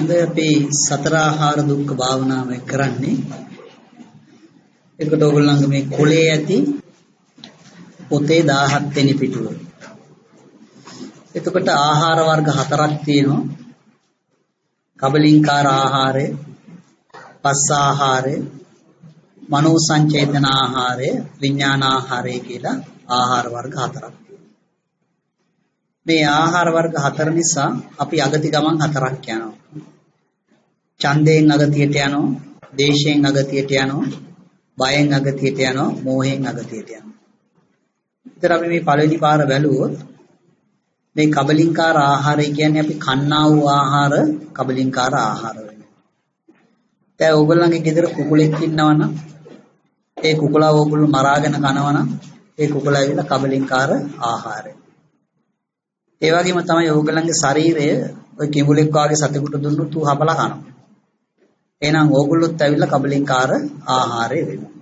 හොඳයි අපි සතර ආහාර දුක්ඛ භාවනාව කරන්නේ. එතකොට ඕගොල්ලන්ගේ මේ කොලේ ඇති පොතේ 17 වෙනි පිටුව. එතකොට ආහාර වර්ග හතරක් තියෙනවා. කබලින්කාර ආහාරය, පස්ස ආහාරය, මනෝ සංචේතන ආහාරය, විඥාන ආහාරය කියලා ආහාර වර්ග හතරක් තියෙනවා. මේ ආහාර වර්ග හතර නිසා අපි අගති ගමන් හතරක් යනවා. ඡන්දයෙන් අගතියට යනවා, දේශයෙන් අගතියට යනවා, බයෙන් අගතියට යනවා, මෝහයෙන් අගතියට යනවා. ඉතින් අපි මේ පළවෙනි පාර බැලුවොත් මේ කබලින්කාර ආහාරය කියන්නේ අපි කන්නා වූ ආහාර කබලින්කාර ආහාර වෙනවා. දැන් ඕගොල්ලන්ගේ ගෙදර කුකුලෙක් ඉන්නවනම් ඒ කුකුලා ඕගොල්ලෝ මරාගෙන කනවනම් ඒ කුකුලා ඇවිල්ලා කබලින්කාර ආහාරය. ඒ වගේම තමයි ඕගොල්ලන්ගේ ශරීරය ඔය කිඹුලෙක් වාගේ සතෙකුට දුන්නොත් ඌ හපලා කනවා. එහෙනම් ඕගොල්ලොත් ඇවිල්ලා කබලින්කාර ආහාරය වෙනවා.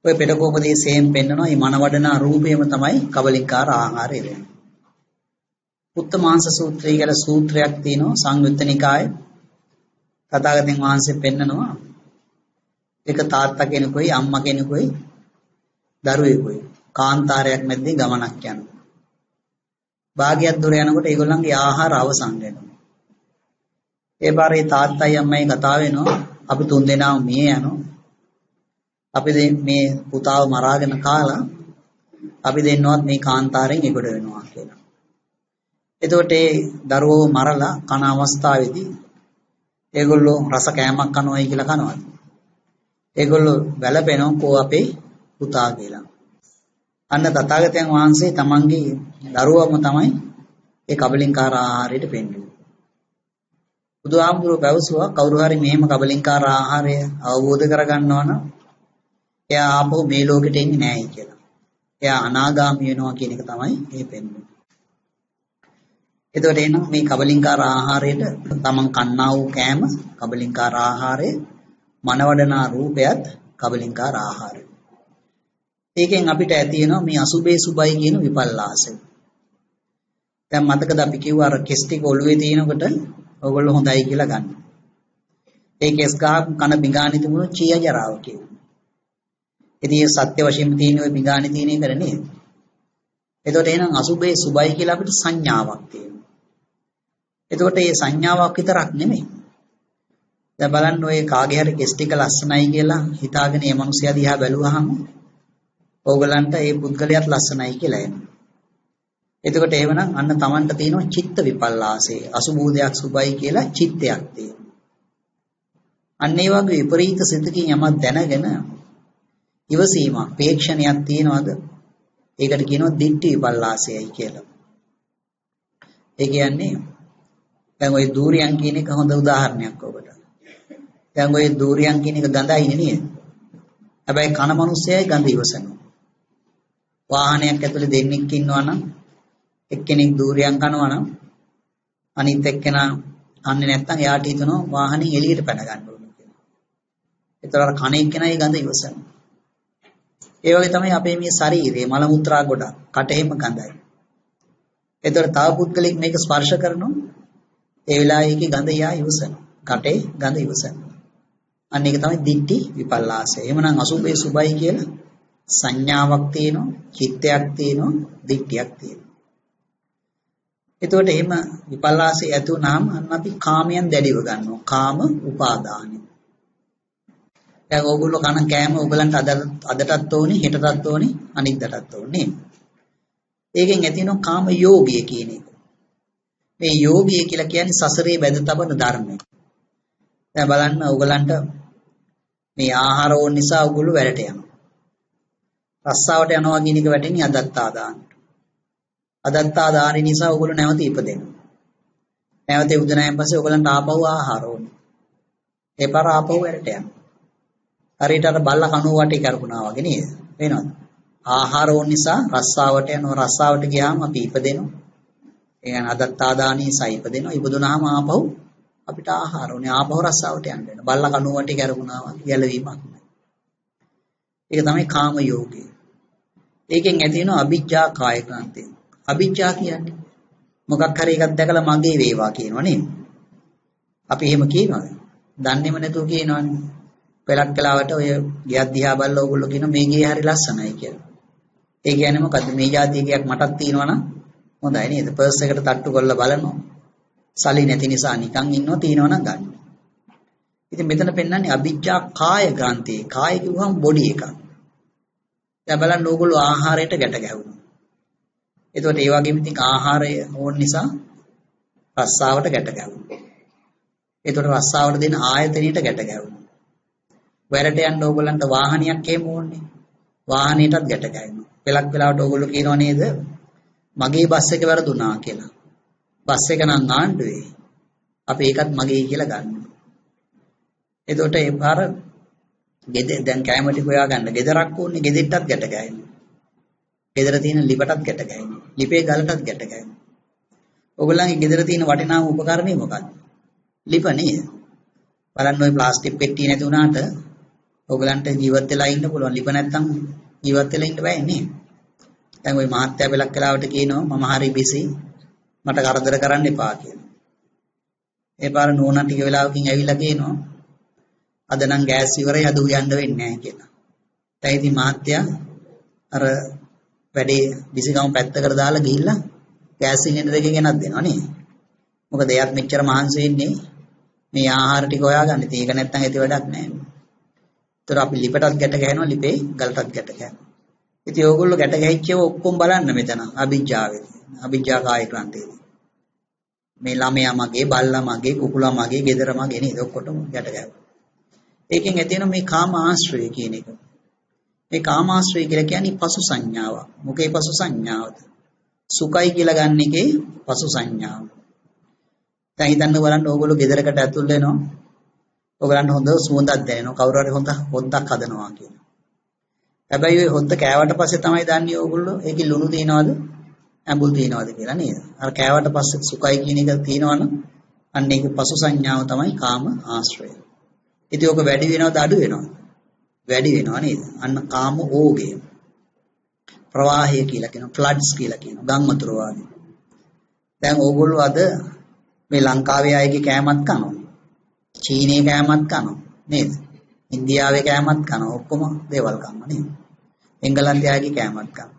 ඔය පෙරකෝපදී සේම් පෙන්නනවා මේ මනවඩනා රූපයම තමයි කබලින්කාර ආහාරය වෙන්නේ. පුත්ත මාංශ සූත්‍රය කියලා සූත්‍රයක් තියෙනවා සංයුත්ත නිකායේ. තථාගතයන් වහන්සේ පෙන්නනවා එක තාත්තා කෙනෙකුයි අම්මා කෙනෙකුයි දරුවෙකුයි කාන්තාරයක් මැද්දේ ගමනක් යනවා. භාගයක් දුර යනකොට ඒගොල්ලන්ගේ ආහාර අවසන් වෙනවා. ඒ පාරේ තාත්තයි අම්මයි කතා වෙනවා අපි තුන් දෙනාම මිය යනවා. අපි මේ පුතාව මරාගෙන කාලා අපි දෙන්නවත් මේ කාන්තාරයෙන් එගොඩ වෙනවා කියලා. එතකොට ඒ දරුවෝ මරලා කන අවස්ථාවේදී ඒගොල්ලෝ රස කෑමක් කනවායි කියලා කනවාද? ඒගොල්ලෝ වැළපෙනවා කෝ අපේ පුතා කියලා. අන්න තථාගතයන් වහන්සේ තමන්ගේ දරුවම තමයි ඒ කබලින්කාර ආහාරයට පෙන්වන්නේ. බුදුහාමුදුරුවෝ පැවසුවා කවුරු හරි මෙහෙම කබලින්කාර ආහාරය අවබෝධ කරගන්නවා නම් එයා ආපහු මේ ලෝකෙට එන්නේ නැහැ කියලා. එයා අනාගාමී වෙනවා කියන එක තමයි මේ පෙන්වන්නේ. එතකොට එනවා මේ කබලින්කාර ආහාරයට තමන් කන්නා වූ කෑම කබලින්කාර ආහාරය, මනවඩනා රූපයත් කබලින්කාර ආහාරය. ඒකෙන් අපිට ඇති වෙනවා මේ අසුබේ සුබයි කියන විපල්ලාසය. දැන් මතකද අපි කිව්වා අර කෙස් ටික ඔළුවේ තියෙනකොට ඔයගොල්ලෝ හොඳයි කියලා ගන්න. ඒ කෙස් ගහක් කන බිඟානි තිබුණොත් චීය ජරාව කියනවා. ඉතින් ඒ සත්‍ය වශයෙන්ම තියෙන ওই බිඟානි තියෙන එක නෙමෙයි. එතකොට එහෙනම් අසුබේ සුබයි කියලා අපිට සංඥාවක් තියෙනවා. එතකොට මේ සංඥාවක් විතරක් නෙමෙයි. දැන් බලන්න ඔය කාගේ හරි කෙස් ටික ලස්සනයි කියලා හිතාගෙන මේ මිනිස්සයා දිහා බැලුවාම ඕගලන්ට ඒ පුද්ගලයාත් ලස්සනයි කියලා එනවා. එතකොට එහෙමනම් අන්න Tamanට තියෙනවා චිත්ත විපල්ලාසය. අසුබෝධයක් සුබයි කියලා චිත්තයක් තියෙනවා. අන්න ඒ වගේ විපරීත සිතකින් යමක් දැනගෙන ඉවසීම අපේක්ෂණයක් තියනවාද? ඒකට කියනවා දිට්ඨි විපල්ලාසයයි කියලා. ඒ කියන්නේ දැන් ওই දූරියන් කියන එක හොඳ උදාහරණයක් ඔබට. දැන් ওই දූරියන් කියන එක ගඳයි නේද? හැබැයි කන මිනිස්සයයි ගඳ ඉවසනවා. වාහනයක් ඇතුලේ දෙන්නෙක් ඉන්නවා නම් එක්කෙනෙක් දූරියන් කනවා නම් අනිත් එක්කෙනා කන්නේ නැත්නම් එයාට හිතනවා වාහනේ එළියට පැන ගන්න ඕනේ කියලා. ඒතර අර කණ එක්කෙනායි ගඳ ඉවසනවා. ඒ වගේ තමයි අපේ මේ ශරීරයේ මල මුත්‍රා ගොඩ කටෙහිම ගඳයි. ඒතර තව පුද්ගලෙක් මේක ස්පර්ශ කරනවා ඒ වෙලාවේ ඒකේ ගඳ යා ඉවසනවා. කටේ ගඳ ඉවසනවා. අන්න ඒක තමයි දිට්ඨි විපල්ලාසය. එහෙමනම් අසුභේ සුභයි කියලා සංඥාවක් තියෙනවා, චිත්තයක් තියෙනවා, දිට්ඨියක් තියෙනවා. එතකොට එහෙම විපල්ලාසය ඇති වුණාම අන්න අපි කාමයෙන් දැඩිව ගන්නවා. කාම උපාදානයි. දැන් ඕගොල්ලෝ කන කෑම ඕගලන්ට අදටත් ඕනේ, හෙටටත් ඕනේ, අනිද්දාටත් ඕනේ. ඒකෙන් ඇති වෙනවා කාම යෝගය කියන එක. මේ යෝගය කියලා කියන්නේ සසරේ බැඳ තබන ධර්මයක්. දැන් බලන්න ඕගලන්ට මේ ආහාර ඕන නිසා ඕගොල්ලෝ වැඩට යනවා. රස්සාවට යනවා කියන එක වැටෙන්නේ අදත්තාදානට. අදත්තාදාන නිසා ඕගොල්ලෝ නැවත ඉපදෙනවා. නැවත ඉපදුනායින් පස්සේ ඕගලන්ට ආපහු ආහාර ඕනේ. ඒ පාර ආපහු වැඩට යනවා. හරියට අර බල්ලා කණුව වටේ කරපුණා වගේ නේද? වෙනවද? ආහාර ඕන නිසා රස්සාවට යනවා. රස්සාවට ගියාම අපි ඉපදෙනවා. ඒ කියන්නේ අදත්තාදානී සයිපදෙනවා. ඉපදුනාම ආපහු අපිට ආහාර ඕනේ. ආපහු රස්සාවට යන්න වෙනවා. බල්ලා කණුව වටේ කරපුණා වගේ ගැලවීමක් නෑ. ඒක තමයි කාම යෝගය. ඒකෙන් ඇති වෙන අවිජ්ජා කාය ක්ලාන්තය. අවිජ්ජා කියන්නේ මොකක් හරි එකක් දැකලා මගේ වේවා කියනවා නේද? අපි එහෙම කියනවද? දන්නේම නැතුව කියනවනේ. පෙලක් කලාවට ඔය ගියක් දිහා බලලා ඕගොල්ලෝ කියන මේ ගේ හරි ලස්සනයි කියලා. ඒ කියන්නේ මොකද්ද? මේ જાතිය ගයක් මටත් තියෙනවනම් හොඳයි නේද? පර්ස් එකට තට්ටු කරලා බලනවා. සල්ලි නැති නිසා නිකන් ඉන්නවා තියෙනවනම් ගන්න. ඉතින් මෙතන පෙන්වන්නේ අවිජ්ජා කාය ග්‍රන්ථේ. කාය කිව්වම බොඩි එකක්. දැන් බලන්න ඕගොල්ලෝ ආහාරයට ගැට ගැහුණා. එතකොට ඒ වගේම ඉතින් ආහාරය ඕන නිසා රස්සාවට ගැට ගැහුණා. එතකොට රස්සාවට දෙන ආයතනයට ගැට ගැහුණා. වැරට යන්න ඕගොල්ලන්ට වාහනයක් එහෙම ඕනේ. වාහනයටත් ගැට ගැහෙනවා. පෙලක් වෙලාවට ඕගොල්ලෝ කියනවා නේද? මගේ බස් එක වැරදුනා කියලා. බස් එක නම් ආණ්ඩුවේ. අපි ඒකත් මගේ කියලා ගන්නවා. එතකොට ඒ පාර දැන් කැම ටික හොයා ගන්න. ගෙදරක් ඕනේ. ගෙදෙට්ටත් ගැට ගැහෙනවා. ගෙදර තියෙන ලිපටත් ගැට ගැහෙනවා. ලිපේ ගලටත් ගැට ගැහෙනවා. ඕගොල්ලන්ගේ ගෙදර තියෙන වටිනාම උපකරණය මොකක්ද? ලිප නේද? බලන්න ওই ප්ලාස්ටික් පෙට්ටිය නැති වුණාට ඕගලන්ට ජීවත් වෙලා ඉන්න පුළුවන්. ලිප නැත්තම් ජීවත් වෙලා ඉන්න බෑ නේ. දැන් ওই මහත්තයා බෙලක් කලාවට කියනවා මම හරි බිසි මට කරදර කරන්න එපා කියලා. ඒ පාර නෝනා ටික වෙලාවකින් ඇවිල්ලා කියනවා අද නම් ගෑස් ඉවරයි අද උයන්න වෙන්නේ නැහැ කියලා. දැන් ඉතින් මහත්තයා අර වැඩේ බිසිකම පැත්තකට දාලා ගිහිල්ලා ගෑස් සිලින්ඩර් එක ගෙනත් දෙනවා නේ. මොකද එයාත් මෙච්චර මහන්සි වෙන්නේ මේ ආහාර ටික හොයාගන්න. ඉතින් ඒක නැත්තම් ඇති වැඩක් නැහැ. ඒතර අපි ලිපටත් ගැට ගහනවා ලිපේ ගලටත් ගැට ගහනවා. ඉතින් ඕගොල්ලෝ ගැට ගැහිච්චව ඔක්කොම බලන්න මෙතන අවිජ්ජාවේ. අවිජ්ජා කාය ක්‍රාන්තියේ. මේ ළමයා මගේ, බල්ලා මගේ, කුකුලා මගේ, ගෙදර මගේ නේද ඔක්කොටම ගැට ගැහුවා. ඒකෙන් ඇති වෙන මේ කාම ආශ්‍රය කියන එක. මේ කාම ආශ්‍රය කියලා කියන්නේ පසු සංඥාව. මොකේ පසු සංඥාවද? සුඛයි කියලා ගන්න එකේ පසු සංඥාව. දැන් හිතන්න බලන්න ඕගොල්ලෝ ගෙදරකට ඇතුල් වෙනවා. ඔයගලන්ට හොඳ සුවඳක් දැනෙනවා. කවුරු හරි හොඳ හොද්දක් හදනවා කියන. හැබැයි ওই හොද්ද කෑවට පස්සේ තමයි දන්නේ ඕගොල්ලෝ ඒකේ ලුණු තියනවද, ඇඹුල් තියනවද කියලා නේද? අර කෑවට පස්සේ සුඛයි කියන එක තියෙනවනම් අන්න ඒක පසු සංඥාව තමයි කාම ආශ්‍රය. ඉතින් ඕක වැඩි වෙනවද අඩු වෙනවද? වැඩි වෙනවා නේද? අන්න කාම ඕගය. ප්‍රවාහය කියලා කියනවා, ෆ්ලඩ්ස් කියලා කියනවා, ගම් වතුර වගේ. දැන් ඕගොල්ලෝ අද මේ ලංකාවේ අයගේ කෑමත් කනවා. චීනයේ කෑමත් කනවා නේද? ඉන්දියාවේ කෑමත් කනවා. ඔක්කොම දේවල් කනවා නේද? එංගලන්තයේ අයගේ කෑමත් කනවා.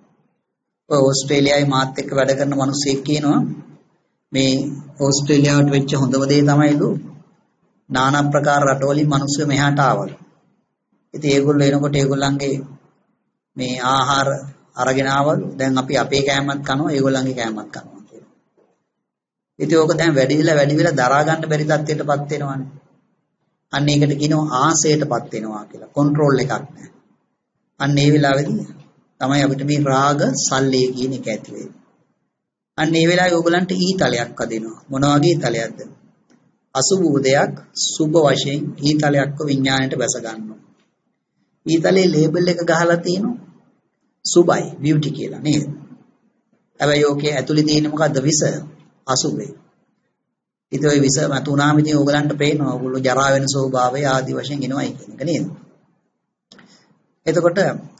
ඔය ඕස්ට්‍රේලියාවේ මාත් එක්ක වැඩ කරන මිනිස්සෙක් කියනවා මේ ඕස්ට්‍රේලියාවට වෙච්ච හොඳම දේ තමයිලු নানা ප්‍රකාර රටවලින් මිනිස්සු මෙහාට ආවලු. ඉතින් ඒගොල්ලෝ එනකොට ඒගොල්ලන්ගේ මේ ආහාර අරගෙන ආවලු. දැන් අපි අපේ කෑමත් කනවා ඒගොල්ලන්ගේ කෑමත් කනවා කියලා. ඉතින් ඕක දැන් වැඩි වෙලා දරා ගන්න බැරි තත්ත්වයකටපත් වෙනවානේ. අන්න ඒකට කියනවා ආසයටපත් වෙනවා කියලා. කන්ට්‍රෝල් එකක් නැහැ. අන්න ඒ වෙලාවේදී තමයි අපිට මේ රාග සල්ලේ කියන එක ඇති වෙන්නේ. අන්න ඒ වෙලාවේ ඕගලන්ට ඊතලයක් අදිනවා. මොන වගේ ඊතලයක්ද? අසුබ දෙයක් සුබ වශයෙන් ඊතලයක්ව විඥාණයට බැස ගන්නවා. ඊතලේ ලේබල් එක ගහලා තියෙනවා සුබයි බියුටි කියලා නේද? හැබැයි ඕකේ ඇතුලේ තියෙන්නේ මොකද්ද? විස අසුබේ. ඉතින් ওই විස මතුනාම ඉතින් ඕගලන්ට පේනවා ඕගොල්ලෝ ජරා වෙන ස්වභාවය ආදි වශයෙන් එනවයි කියන එක නේද? එතකොට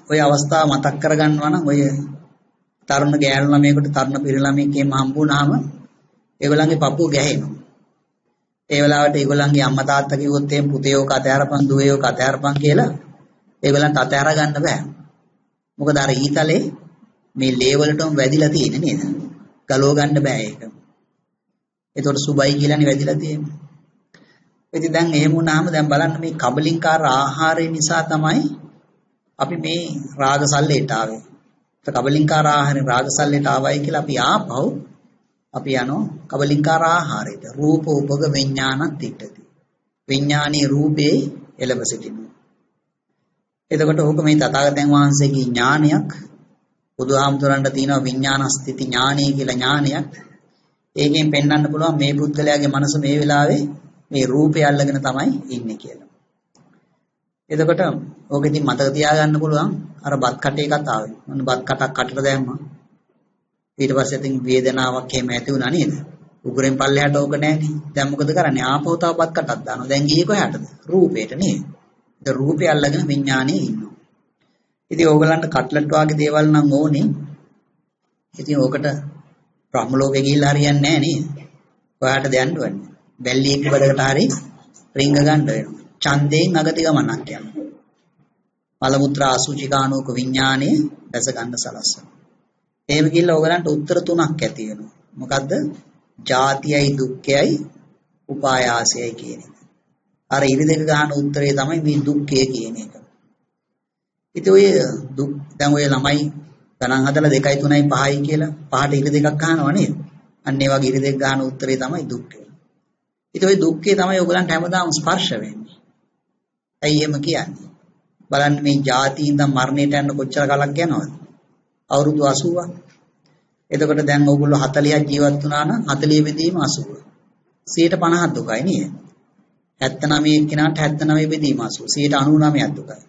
ওই අවස්ථාව මතක් කරගන්නවා නම් ඔය තරුණ ගෑනු ළමයෙකුට තරුණ පිරි ළමයෙක් එහෙම හම්බුනාම ඒගොල්ලන්ගේ පපුව ගැහෙනවා. ඒ වෙලාවට ඒගොල්ලන්ගේ අම්මා තාත්තා කිව්වොත් එහෙම පුතේ ඕක අතහැරපන් දුවේ ඕක අතහැරපන් කියලා ඒගොල්ලන්ට අතහැර ගන්න බෑ. මොකද අර ඊතලේ මේ ලේවලටම වැදිලා තියෙන්නේ නේද? ගලව ගන්න බෑ ඒක. ඒතකොට සුබයි කියලානේ වැදිලා තියෙන්නේ. ඉතින් දැන් එහෙම වුණාම දැන් බලන්න මේ කබලින්කාර ආහාරය නිසා තමයි අපි මේ රාග සල්ලේට ආවේ. කබලින්කාර ආහාරයෙන් රාග සල්ලේට ආවයි කියලා අපි ආපහු අපි යනවා කබලින්කාර ආහාරයට. රූප උපග විඥානත් තිටති. විඥානී රූපේ එළඹ සිටිනවා. එතකොට ඕක මේ තථාගතයන් වහන්සේගේ ඥානයක්. බුදුහාමුදුරන්ට තියෙනවා විඥානස්ථಿತಿ ඥානය කියලා ඥානයක්. ඒකෙන් පෙන්වන්න පුළුවන් මේ පුද්ගලයාගේ මනස මේ වෙලාවේ මේ රූපය අල්ලගෙන තමයි ඉන්නේ කියලා. එතකොට ඕක ඉතින් මතක තියාගන්න පුළුවන් අර බත් කටේ කතාවේ. මොන බත් කටක් කටට දැම්මා. ඊට පස්සේ ඉතින් වේදනාවක් එහෙම ඇති වුණා නේද? උගුරෙන් පල්ලෙහාට ඕක නැහැනේ. දැන් මොකද කරන්නේ? ආපහු තව බත් කටක් දානවා. දැන් ගියේ කොහාටද? රූපේට නේද? ඒ රූපය අල්ලගෙන විඥානේ ඉන්නවා. ඉතින් ඕගලන්ට කට්ලට් වගේ දේවල් නම් ඕනේ. ඉතින් ඕකට බ්‍රහ්ම ලෝකේ ගිහිල්ලා හරියන්නේ නැහැ නේද? ඔයාට දැනන්න ඕනේ. බැල්ලියක බඩකට හරි රිංග ගන්න වෙනවා. ඡන්දයෙන් අගති ගමනක් යනවා. මල මුත්‍රා අසුචි කාණෝක විඥානයේ දැස ගන්න සලස්සන. එහෙම ගිහිල්ලා ඔයගලන්ට උත්තර තුනක් ඇති වෙනවා. මොකද්ද? ජාතියයි දුක්ඛයයි උපායාසයයි කියන එක. අර ඉරිදෙක ගන්න උත්තරේ තමයි මේ දුක්ඛය කියන එක. ඉතින් ඔය දුක් දැන් ඔය ළමයි ගණන් හදලා 2යි 3යි 5යි කියලා පහට ඉරිදෙකක් ගන්නවා නේද? අන්න ඒ වගේ ඉරිදෙක ගන්න උත්තරේ තමයි දුක්ඛය. ඉතින් ওই දුක්ඛේ තමයි ඔයගලන්ට හැමදාම ස්පර්ශ වෙන්නේ. ඇයි එහෙම කියන්නේ? බලන්න මේ ජාති ඉඳන් මරණයට යන කොච්චර කලක් යනවද? අවුරුදු 80ක්. එතකොට දැන් ඕගොල්ලෝ 40ක් ජීවත් වුණා නම් 40 බෙදීම 80. 150ක් දුකයි නේද? 79 එක්කෙනාට 79 බෙදීම 80. 99ක් දුකයි.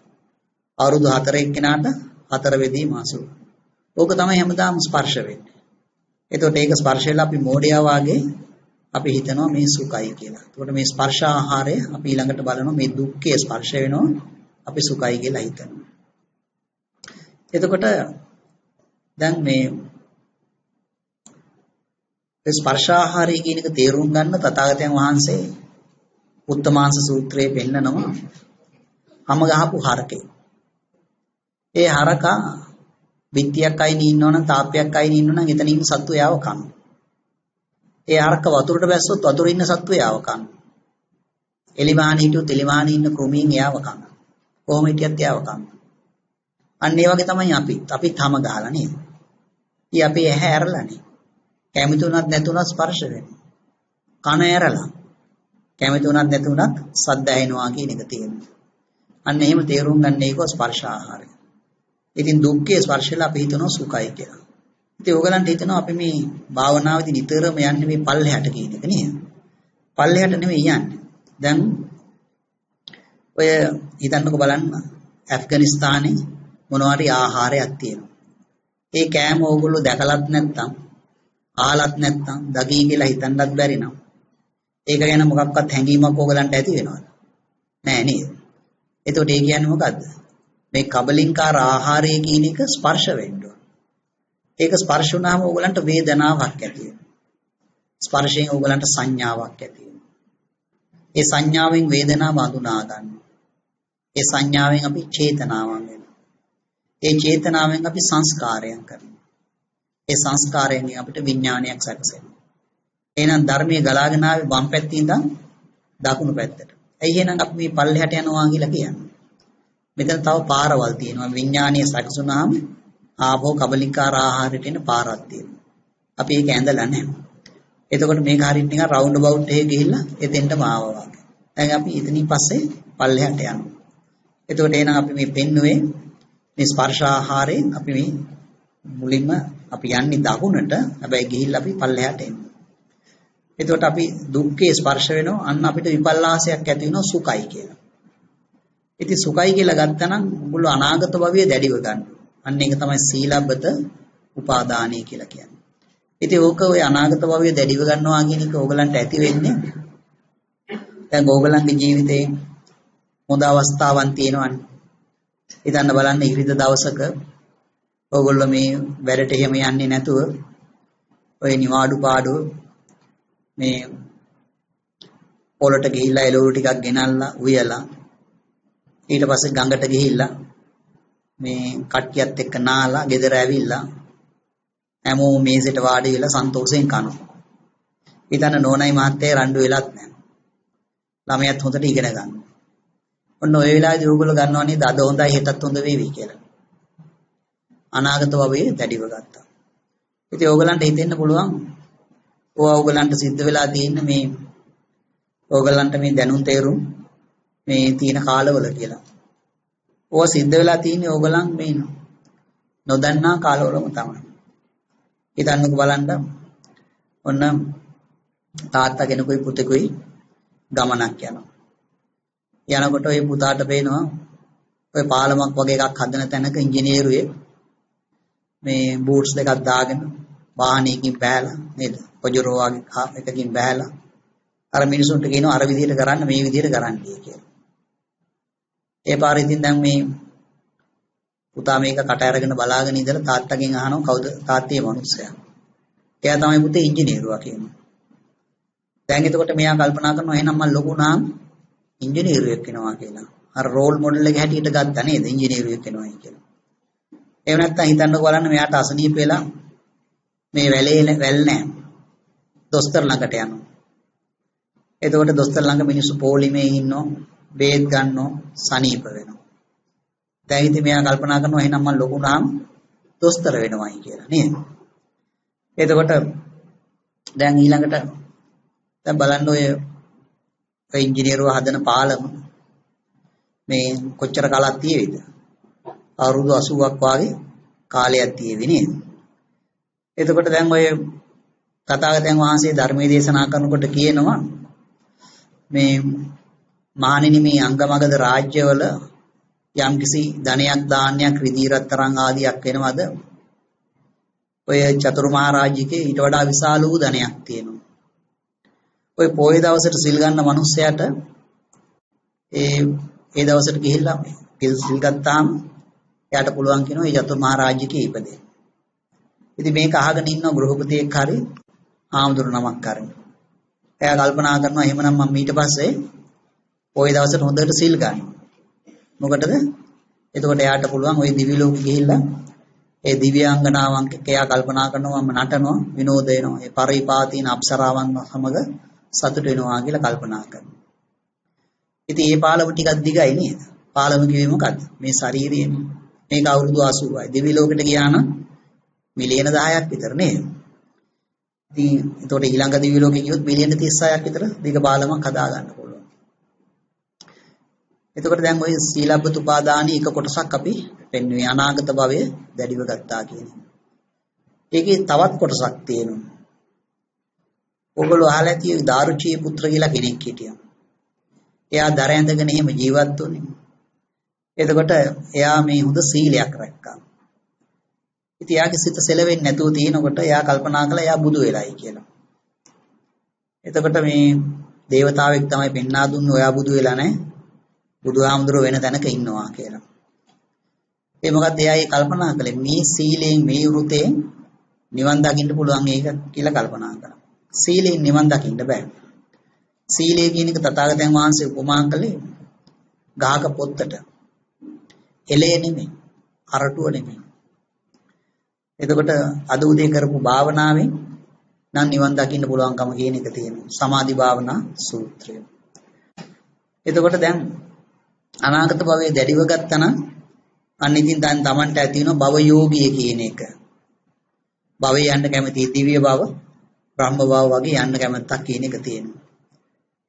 අවුරුදු 4 එක්කෙනාට 4 බෙදීම 80. ඕක තමයි හැමදාම ස්පර්ශ වෙන්නේ. එතකොට ඒක ස්පර්ශ වෙලා අපි මෝඩයා වාගේ අපි හිතනවා මේ සුඛයි කියලා. එතකොට මේ ස්පර්ශ ආහාරය අපි ඊළඟට බලනවා මේ දුක්ඛයේ ස්පර්ශ වෙනවා අපි සුඛයි කියලා හිතනවා. එතකොට දැන් මේ ස්පර්ශ ආහාරය කියන එක තේරුම් ගන්න තථාගතයන් වහන්සේ උත්තමාංශ සූත්‍රයේ පෙන්නනවා හැම ගහපු හරකේ. ඒ හරකා බිත්තියක් අයින් ඉන්නවනම් තාප්පයක් අයින් ඉන්නවනම් එතන ඉන්න සත්තු යාව කනවා. ඒ හරක වතුරට බැස්සොත් වතුරේ ඉන්න සත්තු යාව කනවා. එලිවාහන හිටියොත් එලිවාහන ඉන්න කෘමීන් යාව කනවා. කොහොම හිටියත් යාව කනවා. අන්න ඒ වගේ තමයි අපිත් හැම ගහලා නේද? ඊ අපි ඇහැ ඇරලානේ. කැමති උනත් නැති උනත් ස්පර්ශ වෙනවා. කන ඇරලා. කැමති උනත් නැති උනත් සද්ද ඇහෙනවා කියන එක තියෙනවා. අන්න එහෙම තේරුම් ගන්න ඒක ස්පර්ශ ආහාරය. ඉතින් දුක්ඛයේ ස්පර්ශලා අපි හිතනවා සුඛයි කියලා. ඉතින් ඕගලන්ට හිතනවා අපි මේ භාවනාවේදී නිතරම යන්නේ මේ පල්ලෙහාට කියන එක නේද? පල්ලෙහාට නෙමෙයි යන්නේ. දැන් ඔය හිතන්නකෝ බලන්න ඇෆ්ගනිස්තානයේ මොනවාරි ආහාරයක් තියෙනවා. ඒ කෑම ඕගොල්ලෝ දැකලත් නැත්නම් ආලත් නැත්නම් දගී කියලා හිතන්නත් බැරි නම් ඒක ගැන මොකක්වත් හැඟීමක් ඕගලන්ට ඇති වෙනවද? නෑ නේද? එතකොට ඒ කියන්නේ මොකද්ද? මේ කබලින්කාර ආහාරය කියන එක ස්පර්ශ වෙන්න ඕන. ඒක ස්පර්ශ වුණාම ඕගලන්ට වේදනාවක් ඇති වෙනවා. ස්පර්ශයෙන් ඕගලන්ට සංඥාවක් ඇති වෙනවා. ඒ සංඥාවෙන් වේදනාව හඳුනා ගන්නවා. ඒ සංඥාවෙන් අපි චේතනාවන් වෙනවා. ඒ චේතනාවෙන් අපි සංස්කාරයන් කරනවා. ඒ සංස්කාරයෙන් අපිට විඥානයක් සැකසෙනවා. එහෙනම් ධර්මයේ ගලාගෙන ආවේ වම් පැත්තේ ඉඳන් දකුණු පැත්තට. ඇයි එහෙනම් අපි මේ පල්ලෙහාට යනවා කියලා කියන්නේ? මෙතන තව පාරවල් තියෙනවා. විඥානීය සැකසුනාම ආපෝ කබලිකාර ආහාරයට එන පාරක් තියෙනවා. අපි ඒක ඇඳලා නැහැ. එතකොට මේක හරියට නිකන් රවුන්ඩ් අබවුට් එකේ ගිහිල්ලා එතෙන්ටම ආවා වගේ. දැන් අපි එතනින් පස්සේ පල්ලෙහාට යනවා. එතකොට එහෙනම් අපි මේ පෙන්නුවේ මේ ස්පර්ශ ආහාරයෙන් අපි මේ මුලින්ම අපි යන්නේ දකුණට. හැබැයි ගිහිල්ලා අපි පල්ලෙහාට එනවා. එතකොට අපි දුක්ඛේ ස්පර්ශ වෙනවා. අන්න අපිට විපල්ලාසයක් ඇති වෙනවා සුඛයි කියලා. ඉතින් සුඛයි කියලා ගත්තා නම් උගුළු අනාගත භවය දැඩිව ගන්න. අන්න ඒක තමයි සීලබ්බත උපාදානයි කියලා කියන්නේ. ඉතින් ඕක ඔය අනාගත භවය දැඩිව ගන්නවා කියන එක ඕගලන්ට ඇති වෙන්නේ දැන් ඕගලන්ගේ ජීවිතේ හොඳ අවස්ථාවන් තියෙනවනේ. හිතන්න බලන්න ඉරිද දවසක ඕගොල්ලෝ මේ වැඩට එහෙම යන්නේ නැතුව ඔය නිවාඩු පාඩුව මේ පොළට ගිහිල්ලා එළවලු ටිකක් ගෙනල්ලා උයලා ඊට පස්සේ ගඟට ගිහිල්ලා මේ කට්ටියත් එක්ක නාලා ගෙදර ඇවිල්ලා හැමෝම මේසෙට වාඩි වෙලා සන්තෝෂයෙන් කනවා. හිතන්න නෝනයි මහත්තයයි රණ්ඩු වෙලත් නැහැ. ළමයාත් හොඳට ඉගෙන ගන්නවා. ඔන්න ඔය වෙලාවේදී ඕගොල්ලෝ ගන්නවා නේද අද හොඳයි හෙටත් හොඳ වේවි කියලා. අනාගත භවයේ දැඩිව ගත්තා. ඉතින් ඕගලන්ට හිතෙන්න පුළුවන් ඕගලන්ට සිද්ධ වෙලා තියෙන මේ ඕගලන්ට මේ දැනුම් තේරුම් මේ තියෙන කාලවල කියලා. ඕවා සිද්ධ වෙලා තියෙන්නේ ඕගලන් මේ නොදන්නා කාලවලම තමයි. හිතන්නකෝ බලන්න ඔන්න තාත්තා කෙනෙකුයි පුතෙකුයි ගමනක් යනවා. යනකොට ওই පුතාට පේනවා ඔය පාලමක් වගේ එකක් හදන තැනක ඉංජිනේරුවෙක් මේ බූට්ස් දෙකක් දාගෙන වාහනයකින් බෑලා නේද? පොජරෝ වගේ එකකින් බෑලා අර මිනිසුන්ට කියනවා අර විදිහට කරන්න මේ විදිහට කරන්න කියලා. ඒ පාරේ ඉතින් දැන් මේ පුතා මේක කට අරගෙන බලාගෙන ඉඳලා තාත්තගෙන් අහනවා කවුද තාත්තේ මනුස්සයා. එයා තමයි පුතේ ඉංජිනේරුවා කියනවා. දැන් එතකොට මෙයා කල්පනා කරනවා එහෙනම් මම ලොකු නම් ඉංජිනේරුවෙක් වෙනවා කියලා. අර රෝල් මොඩල් එක හැටියට ගත්තා නේද ඉංජිනේරුවෙක් වෙනවා කියලා. එහෙම නැත්නම් හිතන්නකෝ බලන්න මෙයාට අසනීප වෙලා මේ වැල් නැහැ. දොස්තර ළඟට යනවා. එතකොට දොස්තර ළඟ මිනිස්සු පොලිමේ ඉන්නෝ බේත් ගන්නෝ සනීප වෙනවා. දැන් ඉතින් මෙයා කල්පනා කරනවා එහෙනම් මම ලොකු නම් දොස්තර වෙනවයි කියලා නේද? එතකොට දැන් ඊළඟට දැන් බලන්න ඔය ඉංජිනේරුවා හදන පාලම මේ කොච්චර කාලයක් තියේවිද? අවුරුදු 80ක් වගේ කාලයක් තියේවි නේද? එතකොට දැන් ඔය තථාගතයන් වහන්සේ ධර්මයේ දේශනා කරනකොට කියනවා මේ මහණෙනි මේ අංගමගද රාජ්‍යවල යම්කිසි ධනයක් දානයක් රිදී රත්තරන් ආදියක් වෙනවද? ඔය චතුරු මහරජිකේ ඊට වඩා විශාල වූ ධනයක් තියෙනවා. ඔය පොයේ දවසට සිල් ගන්න මිනිස්සයාට ඒ දවසට ගිහිල්ලා සිල් ගත්තාම එයාට පුළුවන් කියනවා මේ චතුරු මහරජිකේ ඉපදෙන්න. ඉතින් මේක අහගෙන ඉන්න ගෘහපතියෙක් හරි ආමුදුර නමක් කරගෙන. එයා කල්පනා කරනවා එහෙමනම් මම ඊට පස්සේ පොයේ දවසට හොඳට සිල් ගන්නවා. මොකටද? එතකොට එයාට පුළුවන් ওই දිවි ලෝකෙ ගිහිල්ලා ඒ දිව්‍යාංගනාවන් එයා කල්පනා කරනවා මම නටනවා විනෝද වෙනවා. ඒ පරිපාතීන අප්සරාවන් සමග සතුට වෙනවා කියලා කල්පනා කරනවා. ඉතින් මේ පාලම ටිකක් දිගයි නේද? පාලම කිව්වේ මොකද්ද? මේ ශරීරයෙන් මේක අවුරුදු 80යි. දිවි ලෝකෙට ගියා නම් මිලියන 10ක් විතර නේද? ඉතින් එතකොට ඊළඟ දිවි ලෝකෙ ගියොත් මිලියන 36ක් විතර දිග පාලමක් හදා ගන්න පුළුවන්. එතකොට දැන් ওই සීලබ්බත උපාදානී එක කොටසක් අපි පෙන්වුවේ අනාගත භවයේ දැඩිව ගත්තා කියන්නේ. ඒකේ තවත් කොටසක් තියෙනවා. ඔයගොල්ලෝ අහලා ඇති දාරුචී පුත්‍ර කියලා කෙනෙක් හිටියා. එයා දර ඇඳගෙන එහෙම ජීවත් වුණේ. එතකොට එයා මේ හොඳ සීලයක් රැක්කා. ඉතින් එයාගේ සිත සෙලවෙන්නේ නැතුව තියෙනකොට එයා කල්පනා කළා එයා බුදු වෙලයි කියලා. එතකොට මේ දේවතාවෙක් තමයි පෙන්වා දුන්නේ ඔයා බුදු වෙලා නැහැ. බුදුහාමුදුරුවෝ වෙන තැනක ඉන්නවා කියලා. ඒ මොකද එයා ඒ කල්පනා කළේ මේ සීලයෙන් මේ වෘතයෙන් නිවන් දකින්න පුළුවන් ඒක කියලා කල්පනා කරා. සීලයෙන් නිවන් දකින්න බෑ. සීලය කියන එක තථාගතයන් වහන්සේ උපමා කළේ ගහක පොත්තට. එළය නෙමෙයි, අරටුව නෙමෙයි. එතකොට අද උදේ කරපු භාවනාවෙන් නම් නිවන් දකින්න පුළුවන්කම කියන එක තියෙනවා. සමාධි භාවනා සූත්‍රය. එතකොට දැන් අනාගත භවයේ දැඩිව ගත්තා නම් අන්න ඉතින් දැන් Tamanට ඇති වෙන භව යෝගිය කියන එක. භවයේ යන්න කැමති දිව්‍ය භව, බ්‍රහ්ම භව වගේ යන්න කැමැත්තක් කියන එක තියෙනවා.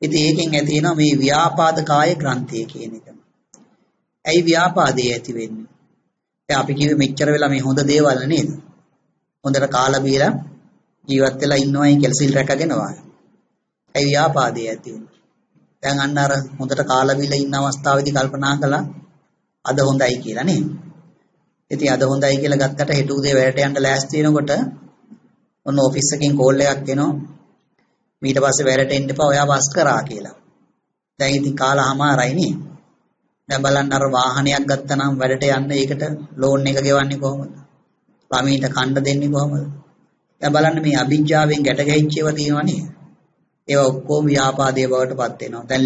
ඉතින් ඒකෙන් ඇති වෙනවා මේ ව්‍යාපාද කාය ග්‍රන්ථය කියන එක. ඇයි ව්‍යාපාදේ ඇති වෙන්නේ? දැන් අපි කිව්වේ මෙච්චර වෙලා මේ හොඳ දේවල් නේද? හොඳට කාලා බීලා ජීවත් වෙලා ඉන්නවයි කියලා සිල් රැකගෙන වාය. ඇයි ව්‍යාපාදේ ඇති වෙන්නේ? දැන් අන්න අර හොඳට කාලා බීලා ඉන්න අවස්ථාවේදී කල්පනා කළා අද හොඳයි කියලා නේද? ඉතින් අද හොඳයි කියලා ගත්තට හෙට උදේ වැඩට යන්න ලෑස්ති වෙනකොට ඔන්න ඔෆිස් එකකින් කෝල් එකක් එනවා. ඊට පස්සේ වැඩට එන්න එපා ඔයා බස් කරා කියලා. දැන් ඉතින් කාලාමාරයි නේ. දැන් බලන්න අර වාහනයක් ගත්තා නම් වැඩට යන්න ඒකට ලෝන් එක ගෙවන්නේ කොහොමද? ළමීන්ට කන්න දෙන්නේ කොහොමද? දැන් බලන්න මේ අභිජ්ජාවෙන් ගැට ගැහිච්ච ඒවා තියෙනවා නේද? ඒවා ඔක්කොම ව්‍යාපාදයේ බවට පත් වෙනවා. දැන්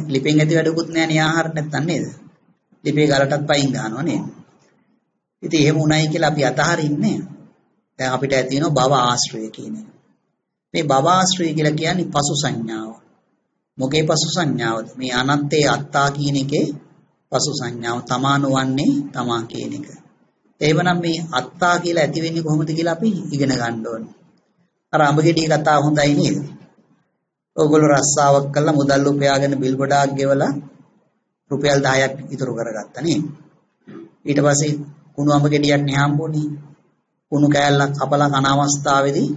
ලිපෙන් ඇති වැඩකුත් නැහැ නේ ආහාර නැත්තන් නේද? ලිපේ ගලටත් පයින් ගන්නවා නේද? ඉතින් එහෙම උණයි කියලා අපි අතහරින්නේ. දැන් අපිට ඇති වෙනවා භව ආශ්‍රය කියන එක. මේ භව ආශ්‍රය කියලා කියන්නේ පසු සංඥාව. මොකේ පසු සංඥාවද? මේ අනත්තේ අත්තා කියන එකේ පසු සංඥාව තමානුවන්නේ තමා කියන එක. එහෙමනම් මේ අත්තා කියලා ඇති වෙන්නේ කොහොමද කියලා අපි ඉගෙන ගන්න ඕනේ. අර අඹගෙඩිය කතාව හොඳයි නේද? ඕගොල්ලෝ රස්සාවක් කළා මුදල් උපයාගෙන බිල් ගොඩාක් ගෙවලා රුපියල් 10ක් ඉතුරු කරගත්තා නේ. ඊට පස්සේ කුණු අඹගෙඩියක් නේ හම්බුනේ. කුණු කෑල්ලක් කපලා කන අවස්ථාවේදී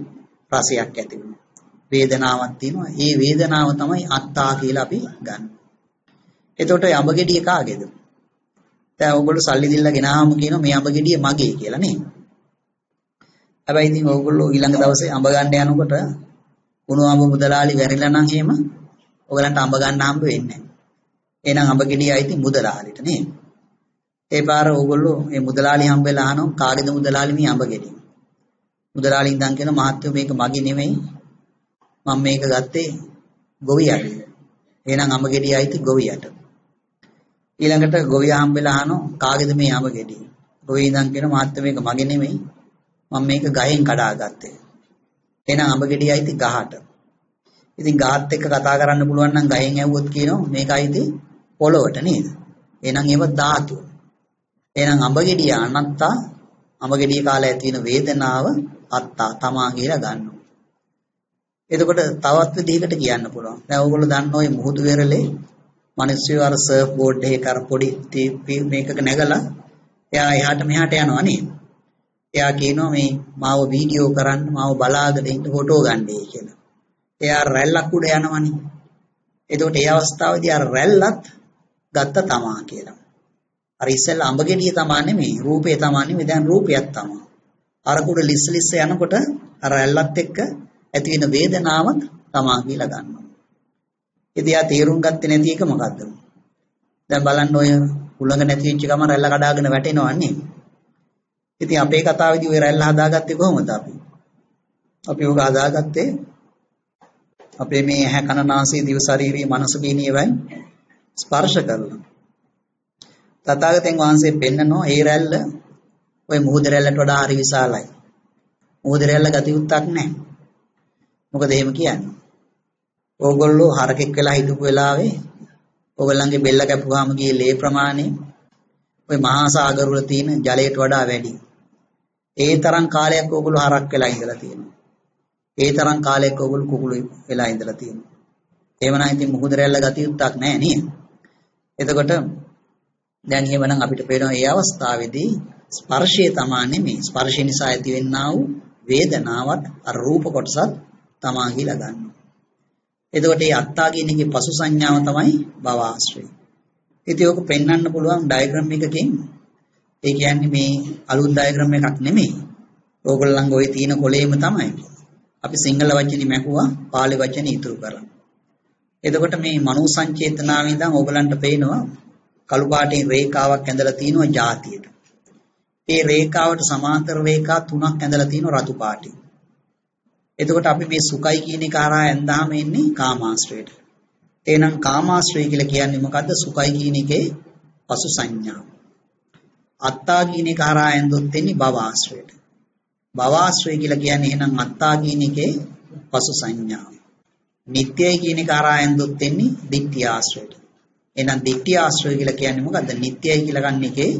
රසයක් ඇති වෙනවා. වේදනාවක් තියෙනවා. ඒ වේදනාව තමයි අත්තා කියලා අපි ගන්න. එතකොට අඹගෙඩිය කාගේද? දැන් ඕගොල්ලෝ සල්ලි දීලා ගෙනාවම කියනවා මේ අඹගෙඩිය මගේ කියලා නේ. හැබැයි ඉතින් ඕගොල්ලෝ ඊළඟ දවසේ අඹ ගන්න යනකොට කුණු අඹ මුදලාලි වැරිලා නම් එහෙම ඔයගලන්ට අඹ ගන්න හම්බ වෙන්නේ නැහැ. එහෙනම් අඹගෙඩිය අයිති මුදලාලිට නේ. ඒ පාර ඕගොල්ලෝ මේ මුදලාලි හම්බෙලා අහනවා කාගේද මුදලාලි මේ අඹගෙඩිය. මුදලාලි ඉඳන් කියන මහත්යෝ මේක මගේ නෙමෙයි. මම මේක ගත්තේ ගොවියට. එහෙනම් අඹ ගෙඩිය අයිති ගොවියට. ඊළඟට ගොවියා හම්බෙලා අහනවා කාගේද මේ අඹ ගෙඩිය? ගොවි ඉඳන් කියන මහත්යෝ මේක මගේ නෙමෙයි. මම මේක ගහෙන් කඩාගත්තේ. එහෙනම් අඹ ගෙඩිය අයිති ගහට. ඉතින් ගහත් එක්ක කතා කරන්න පුළුවන් නම් ගහෙන් ඇහුවොත් කියනවා මේක අයිති පොළොවට නේද? එහෙනම් ඒව ධාතු. එහෙනම් අඹ ගෙඩිය අනත්තා, අඹ ගෙඩිය කාලේ ඇති වෙන වේදනාව අත්තා තමා කියලා ගන්නවා. එතකොට තවත් විදිහකට කියන්න පුළුවන්. දැන් ඕගොල්ලෝ දන්න ඔය මුහුදු වෙරළේ මිනිස්සු අර සර්ෆ් බෝඩ් එකේ කර පොඩි මේකක නැගලා එයා එහාට මෙහාට යනවා නේද? එයා කියනවා මේ මාව වීඩියෝ කරන්න, මාව බලාගෙන ඉන්න ෆොටෝ ගන්නයි කියලා. එයා රැල්ලක් උඩ යනවනේ. එතකොට ඒ අවස්ථාවේදී අර රැල්ලත් ගත්ත තමා කියලා. අර ඉස්සෙල්ලා අඹ ගෙඩිය තමා නෙමෙයි, රූපේ තමා නෙමෙයි, දැන් රූපයක් තමා. අර කුඩ ලිස්ස ලිස්ස යනකොට අර රැල්ලත් එක්ක ඇති වෙන වේදනාවක් තමා කියලා ගන්නවා. ඉතින් යා තේරුම් ගත්තේ නැති එක මොකද්ද? දැන් බලන්න ඔය උලඟ නැති වෙච්ච ගම රැල්ල කඩාගෙන වැටෙනවන්නේ. ඉතින් අපේ කතාවේදී ඔය රැල්ල හදාගත්තේ කොහොමද අපි? අපි ඔක හදාගත්තේ අපේ මේ ඇහැ කන නාසය දිව ශරීරය මනස බීනියවයි ස්පර්ශ කරලා. තථාගතයන් වහන්සේ පෙන්නනවා ඒ රැල්ල ඔය මුහුද රැල්ලට වඩා හරි විශාලයි. මුහුද රැල්ල ගතියුත්තක් නැහැ. මොකද එහෙම කියන්නේ? ඕගොල්ලෝ හරකෙක් වෙලා හිටපු වෙලාවේ ඕගොල්ලන්ගේ බෙල්ල කැපුවාම ගියේ ලේ ප්‍රමාණය ඔය මහා සාගර වල තියෙන ජලයට වඩා වැඩි. ඒ තරම් කාලයක් ඕගොල්ලෝ හරක් වෙලා ඉඳලා තියෙනවා. ඒ තරම් කාලයක් ඕගොල්ලෝ කුකුළු වෙලා ඉඳලා තියෙනවා. එහෙමනම් ඉතින් මුහුද රැල්ල ගතියුත්තක් නැහැ නේද? එතකොට දැන් එහෙමනම් අපිට පේනවා මේ අවස්ථාවේදී ස්පර්ශය තමා නෙමෙයි, ස්පර්ශය නිසා ඇතිවෙනා වූ වේදනාවත් අර රූප කොටසත් තමා කියලා ගන්නවා. එතකොට මේ අත්තා කියන එකේ පසු සංඥාව තමයි භව ආශ්‍රය. ඉතින් ඔක පෙන්වන්න පුළුවන් ඩයග්‍රෑම් එකකින්. ඒ කියන්නේ මේ අලුත් ඩයග්‍රෑම් එකක් නෙමෙයි. ඕගොල්ලන්ගේ ওই තියෙන කොලේම තමයි. අපි සිංහල වචනේ මැකුවා, පාලි වචනේ ඉතුරු කරා. එතකොට මේ මනෝ සංචේතනාවෙන් ඉඳන් ඕගලන්ට පේනවා කළු පාටින් රේඛාවක් ඇඳලා තිනවා ಜಾතියට. ඒ රේඛාවට සමාන්තර රේඛා තුනක් ඇඳලා තිනවා රතු පාටින්. එතකොට අපි මේ සුඛයි කියන එක හරහා ඇඳාම එන්නේ කාමාශ්‍රයට. එහෙනම් කාමාශ්‍රය කියලා කියන්නේ මොකද්ද? සුඛයි කියන එකේ පසු සංඥා. අත්තා කියන එක හරහා ඇඳොත් එන්නේ භවආශ්‍රයට. භවආශ්‍රය කියලා කියන්නේ එහෙනම් අත්තා කියන එකේ පසු සංඥා. නිට්ටයයි කියන එක හරහා ඇඳොත් එන්නේ දිට්ඨි ආශ්‍රයට. එහෙනම් දිට්ඨි ආශ්‍රය කියලා කියන්නේ මොකද්ද? නිට්ටයයි කියලා ගන්න එකේ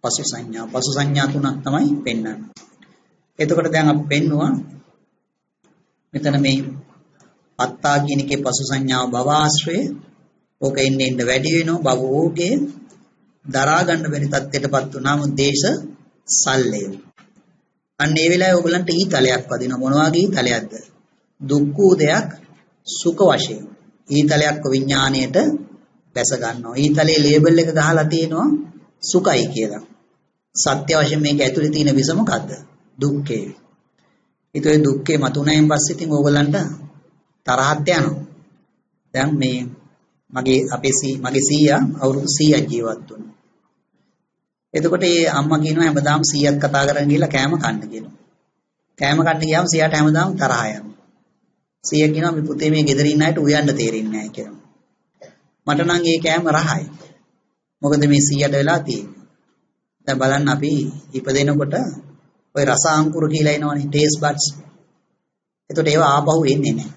පසු සංඥා. පසු සංඥා තුනක් තමයි පෙන්වන්නේ. එතකොට දැන් අපි පෙන්නුවා මෙතන මේ අත්තා කියන එකේ පසු සංඥාව භවආශ්‍රය. ඕක එන්නේ වැඩි වෙනවා භවෝගේ දරා ගන්න බැරි තත්ත්වයටපත් වුණාම දේශ සල්ලය. අන්න ඒ වෙලාවේ ඔයගලන්ට ඊතලයක් වදිනවා. මොන වගේ ඊතලයක්ද? දුක්ඛ දෙයක් සුඛ වශයෙන්. ඊතලයක් විඥාණයට දැස ගන්නවා. ඊතලයේ ලේබල් එක ගහලා තියෙනවා සුඛයි කියලා. සත්‍ය වශයෙන් මේක ඇතුලේ තියෙන විස මොකද්ද? දුක්ඛේ. ඊට ඒ දුක්ඛේ මතුණයින් පස්සේ ඉතින් ඕගලන්ට තරහත් යනවා. දැන් මේ මගේ සීයා අවුරුදු 100ක් ජීවත් වුණා. එතකොට ඒ අම්මා කියනවා හැමදාම 100ක් කතා කරගෙන ගිහලා කෑම කන්න කියනවා. කෑම කන්න ගියාම 100ට හැමදාම තරහ යනවා. 100 කියනවා මේ පුතේ මේ ගෙදර ඉන්න අයට උයන්න තේරෙන්නේ නැහැ කියලා. මට නම් ඒ කෑම රහයි. මොකද මේ 100ට වෙලා තියෙන්නේ. දැන් බලන්න අපි ඉපදෙනකොට ඔය රස අංකුර කියලා එනවනේ ටේස්ට් බඩ්ස්. එතකොට ඒවා ආපහු එන්නේ නැහැ.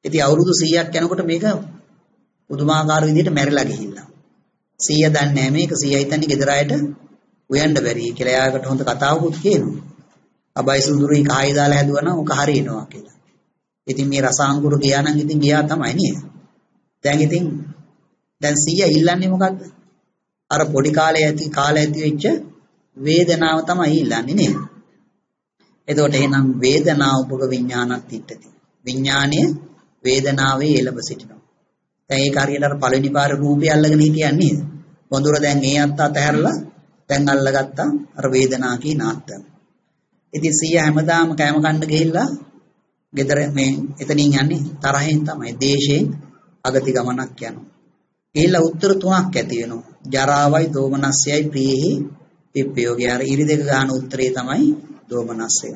ඉතින් අවුරුදු 100ක් යනකොට මේක පුදුමාකාර විදිහට මැරිලා ගිහිල්ලා. 100 දන්නේ නැහැ මේක 100 හිතන්නේ ගෙදර අයට උයන්න බැරි කියලා. එයාකට හොඳ කතාවකුත් කියනවා. අබයි සුඳුරුයි කහයි දාලා හැදුවා නම් උක හරියනවා කියලා. ඉතින් මේ රස අංකුර ගියා නම් ඉතින් ගියා තමයි නේද? දැන් 100 ඉල්ලන්නේ මොකද්ද? අර පොඩි කාලේ ඇති වෙච්ච වේදනාව තමයි ඉල්ලන්නේ නේද? එතකොට එහෙනම් වේදනාව උපක විඥානත් ඉත්තති. විඥානයේ වේදනාවේ එළඹ සිටිනවා. දැන් ඒක හරියට අර පළවෙනි පාර රූපය අල්ලගෙන හිටියන්නේ නේද? වඳුර දැන් ඒ අත්ත අතහැරලා දැන් අල්ලගත්තා අර වේදනා කියන අත්ත. ඉතින් 100 හැමදාම කැම කන්න ගිහිල්ලා ගෙදර මේ එතනින් යන්නේ තරහෙන් තමයි. දේශයෙන් අගති ගමනක් යනවා. ගිහිල්ලා උත්තර තුනක් ඇති වෙනවා. ජරාවයි දෝමනස්සයයි ප්‍රියෙහි විප්‍රයෝගය. අර ඉරි දෙක ගන්න උත්තරේ තමයි දෝමනස්සය.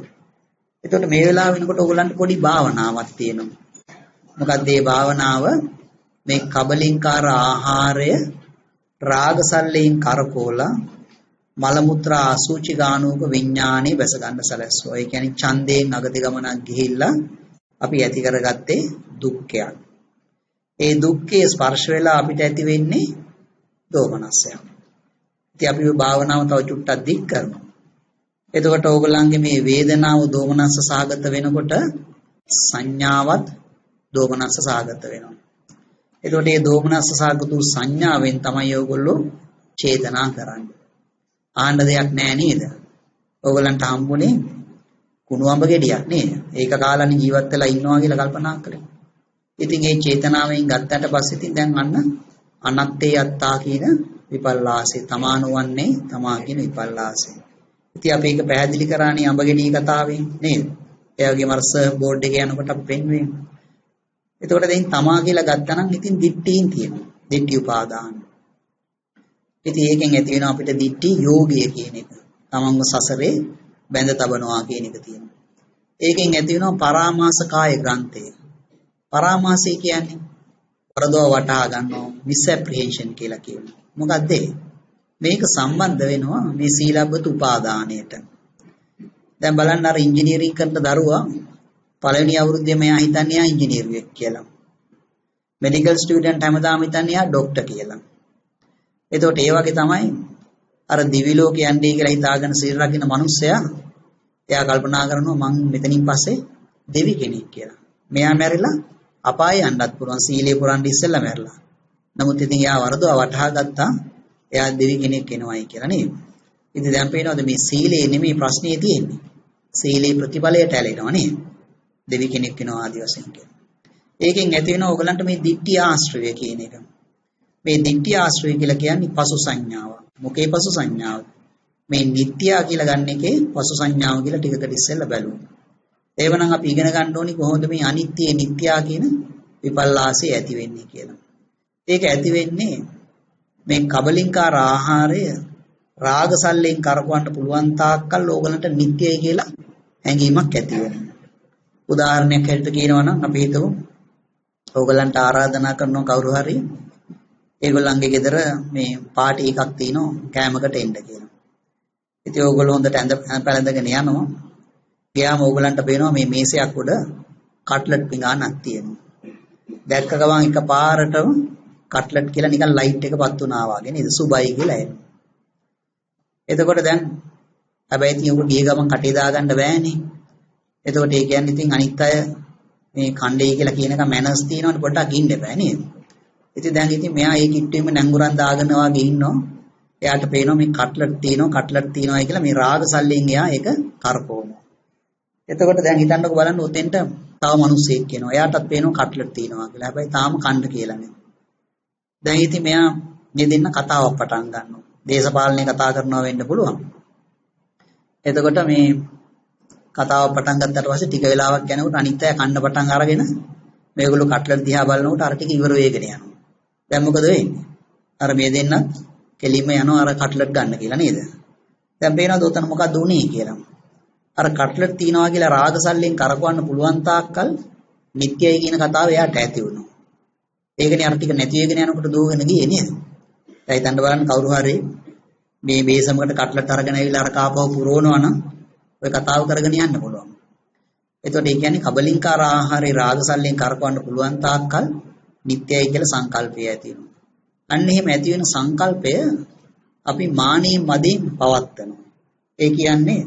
එතකොට මේ වෙලාව වෙනකොට ඕගලන්ට පොඩි භාවනාවක් තියෙනවා. මොකක්ද මේ භාවනාව? මේ කබලින්කාර ආහාරය රාගසල්ලෙන් කරකෝලා මල මුත්‍රා අසුචි ගානෝක විඥානේ බැස ගන්න සැලැස්සුවා. ඒ කියන්නේ ඡන්දයෙන් අගති ගමනක් ගිහිල්ලා අපි ඇති කරගත්තේ දුක්ඛයක්. ඒ දුක්ඛයේ ස්පර්ශ වෙලා අපිට ඇති වෙන්නේ දෝමනස්සයක්. ඉතින් අපි මේ භාවනාව තව චුට්ටක් දික් කරනවා. එතකොට ඕගොල්ලන්ගේ මේ වේදනාව දෝමනස්ස සහගත වෙනකොට සංඥාවත් දෝමනස්ස සහගත වෙනවා. එතකොට මේ දෝමනස්ස සහගත සංඥාවෙන් තමයි ඕගොල්ලෝ චේතනා කරන්නේ. ආන්න දෙයක් නෑ නේද? ඕගොල්ලන්ට හම්බුනේ කුණුවඹ ගෙඩියක් නේද? ඒක කාලානේ ජීවත් වෙලා ඉන්නවා කියලා කල්පනා කරේ. ඉතින් මේ චේතනාවෙන් ගත්තට පස්සේ ඉතින් දැන් අන්න අනත්තේ යත්තා කියන විපල්ලාසේ තමානුවන්නේ තමා කියන විපල්ලාසේ. ඉතින් අපි ඒක පැහැදිලි කරානේ අඹ ගෙඩිය කතාවෙන් නේද? ඒ වගේම අර සර්ෆ් බෝඩ් එකේ යනකොට අපි පෙන්වන්නේ. එතකොට දැන් තමා කියලා ගත්තා නම් ඉතින් දිට්ඨීන් තියෙනවා. දිට්ඨි උපාදාන. ඉතින් ඒකෙන් ඇති වෙනවා අපිට දිට්ඨි යෝගිය කියන එක. තමන්ව සසරේ බැඳ තබනවා කියන එක තියෙනවා. ඒකෙන් ඇති වෙනවා පරාමාස කාය ග්‍රන්ථය. පරාමාසය කියන්නේ වරදව වටහා ගන්නවා මිස්ඇප්‍රිහෙන්ෂන් කියලා කියනවා. මොකද්ද මේක සම්බන්ධ වෙනවා මේ සීලබ්බත උපාදානයට. දැන් බලන්න අර ඉංජිනේරින් කරන දරුවා පළවෙනි අවුරුද්දේ මෙයා හිතන්නේ ආ ඉංජිනේරුවෙක් කියලා. මෙඩිකල් ස්ටුඩන්ට් හැමදාම හිතන්නේ ආ ડોක්ටර් කියලා. එතකොට ඒ වගේ තමයි අර දිවි ලෝකේ යන්නේ කියලා හිතාගෙන සීල රකින්න මිනිස්සයා එයා කල්පනා කරනවා මං මෙතනින් පස්සේ දෙවි කෙනෙක් කියලා. මෙයා මැරිලා අපාය යන්නත් පුළුවන් සීලේ පුරන් ඉස්සෙල්ලා මැරිලා. නමුත් ඉතින් එයා වරදව වටහා ගත්තා එයා දෙවි කෙනෙක් වෙනවයි කියලා නේද? ඉතින් දැන් පේනවද මේ සීලේ නෙමෙයි ප්‍රශ්නේ තියෙන්නේ. සීලේ ප්‍රතිඵලයට ඇලෙනවා නේද? දෙවි කෙනෙක් වෙනවා ආදි වශයෙන් කියලා. ඒකෙන් ඇති වෙනවා ඕගලන්ට මේ දිට්ඨි ආශ්‍රය කියන එක. මේ දිට්ඨි ආශ්‍රය කියලා කියන්නේ පසු සංඥාව. මොකේ පසු සංඥාව? මේ නිට්ඨිය කියලා ගන්න එකේ පසු සංඥාව කියලා ටිකකට ඉස්සෙල්ලා බලමු. ඒවනම් අපි ඉගෙන ගන්න ඕනි කොහොමද මේ අනිත්‍ය නිට්ඨිය කියන විපල්ලාසය ඇති වෙන්නේ කියලා. ඒක ඇති වෙන්නේ මේ කබලින්කාර ආහාරය රාගසල්ලෙන් කරකවන්න පුළුවන් තාක්කල් ඕගලන්ට නිට්ඨියයි කියලා හැඟීමක් ඇති වෙනවා. උදාහරණයක් හැටියට කියනවා නම් අපි හිතමු ඕගලන්ට ආරාධනා කරනවා කවුරු හරි ඒගොල්ලන්ගේ ගෙදර මේ පාටි එකක් තියෙනවා කෑමකට එන්න කියලා. ඉතින් ඕගොල්ලෝ හොඳට ඇඳ පැළඳගෙන යනවා. ගියාම ඕගලන්ට පේනවා මේ මේසයක් උඩ කට්ලට් පිඟානක් තියෙනවා. දැක්ක ගමන් එකපාරටම කට්ලට් කියලා නිකන් ලයිට් එක පත් වුණා වගේ නේද? සුබයි කියලා එනවා. එතකොට දැන් හැබැයි ඉතින් උඹ ගිය ගමන් කටේ දාගන්න බෑනේ. එතකොට ඒ කියන්නේ ඉතින් අනිත් අය මේ කණ්ඩේ කියලා කියන එක මැනර්ස් තියෙනවනේ පොඩ්ඩක් ඉන්න බෑ නේද? ඉතින් දැන් ඉතින් මෙයා ඒ කිට්ටුවෙම නැංගුරන් දාගෙන වගේ ඉන්නවා. එයාට පේනවා මේ කට්ලට් තියෙනවා කියලා මේ රාග සල්ලෙන් එයා ඒක කරකවනවා. එතකොට දැන් හිතන්නකෝ බලන්න උතෙන්ට තව මිනිස්සෙක් කෙනවා. එයාටත් පේනවා කට්ලට් තියෙනවා කියලා. හැබැයි තාම කන්න කියලා නේ. දැන් ඉතින් මෙයා මේ දෙන්න කතාවක් පටන් ගන්නවා. දේශපාලනේ කතා කරනවා වෙන්න පුළුවන්. එතකොට මේ කතාව පටන් ගත්තට පස්සේ ටික වෙලාවක් යනකොට අනිත් අය කන්න පටන් අරගෙන මේගොල්ලෝ කට්ලට් දිහා බලනකොට අර ටික ඉවර වෙගෙන යනවා. දැන් මොකද වෙන්නේ? අර මේ දෙන්න කෙලින්ම යනවා අර කට්ලට් ගන්න කියලා නේද? දැන් පේනවද උතන මොකක්ද උනේ කියලා? අර කට්ලට් තියනවා කියලා රාගසල්ලෙන් කරකවන්න පුළුවන් තාක්කල් නිත්‍යයි කියන කතාව එයාට ඇති වුණා. ඒකනේ අර ටික නැති වෙගෙන යනකොට දුවගෙන ගියේ නේද? දැන් හිතන්න බලන්න කවුරු හරි මේ බේසමකට කට්ලට් අරගෙන ඇවිල්ලා අර කාපව පුරවනවා නම් ඔය කතාව කරගෙන යන්න පුළුවන්. එතකොට ඒ කියන්නේ කබලින්කාර ආහාරේ රාගසල්ලෙන් කරකවන්න පුළුවන් තාක්කල් නිත්‍යයි කියලා සංකල්පය ඇති වෙනවා. අන්න එහෙම ඇති වෙන සංකල්පය අපි මානෙන් මදෙන් පවත්නවා. ඒ කියන්නේ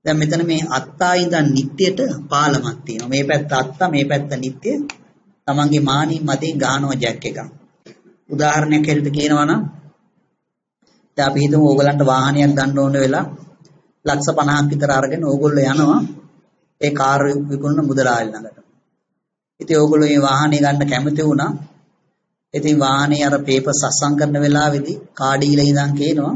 දැන් මෙතන මේ අත්තා ඉඳන් නිට්ටයට පාලමක් තියෙනවා. මේ පැත්ත අත්තා මේ පැත්ත නිට්ටය. තමන්ගේ මානින් මතින් ගහනවා ජැක් එකක්. උදාහරණයක් හැටියට කියනවා නම් දැන් අපි හිතමු ඕගලන්ට වාහනයක් ගන්න ඕන වෙලා ලක්ෂ 50ක් විතර අරගෙන ඕගොල්ලෝ යනවා ඒ කාර් විකුණන මුදලාලි ළඟට. ඉතින් ඕගොල්ලෝ මේ වාහනේ ගන්න කැමති වුණා. ඉතින් වාහනේ අර පේපර්ස් අස්සම් කරන වෙලාවේදී කාඩීලා ඉඳන් කියනවා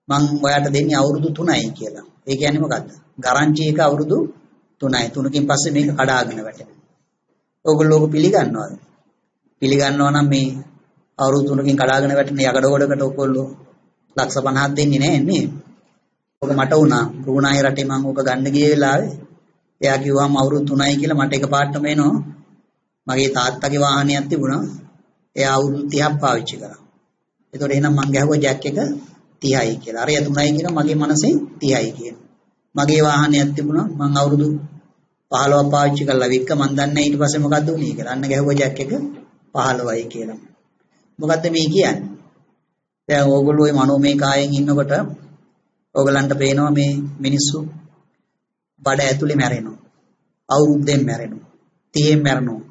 මං ඔයාලට දෙන්නේ අවුරුදු 3යි කියලා. ඒ කියන්නේ මොකද්ද? ගරන්ටි එක අවුරුදු 3යි. 3කින් පස්සේ මේක කඩාගෙන වැටෙනවා. ඕගොල්ලෝ ඔක පිළිගන්නවද? පිළිගන්නවා නම් මේ අවුරුදු 3කින් කඩාගෙන වැටෙන යකඩ ගොඩකට ඕගොල්ලෝ ලක්ෂ 50ක් දෙන්නේ නැහැ නේ. ඔක මට වුණා. රුණායි රටේ මම ඔක ගන්න ගිය වෙලාවේ එයා කිව්වම අවුරුදු 3යි කියලා මට එකපාරටම එනවා. මගේ තාත්තගේ වාහනයක් තිබුණා. එයා අවුරුදු 30ක් පාවිච්චි කරා. ඒතකොට එහෙනම් මං ගැහුවා ජැක් එක 30යි කියලා. අර 3යි කියනවා මගේ මනසේ 30යි කියනවා. මගේ වාහනයක් තිබුණා මං අවුරුදු 15ක් පාවිච්චි කරලා වික්ක මං දන්නේ ඊට පස්සේ මොකද්ද උනේ කියලා. අන්න ගැහුවා ජැක් එක 15යි කියලා. මොකද්ද මේ කියන්නේ? දැන් ඕගොල්ලෝ ওই මනෝමය කායෙන් ඉන්නකොට ඕගලන්ට පේනවා මේ මිනිස්සු බඩ ඇතුලේ මැරෙනවා. අවුරුද්දෙන් මැරෙනවා. 30න් මැරෙනවා.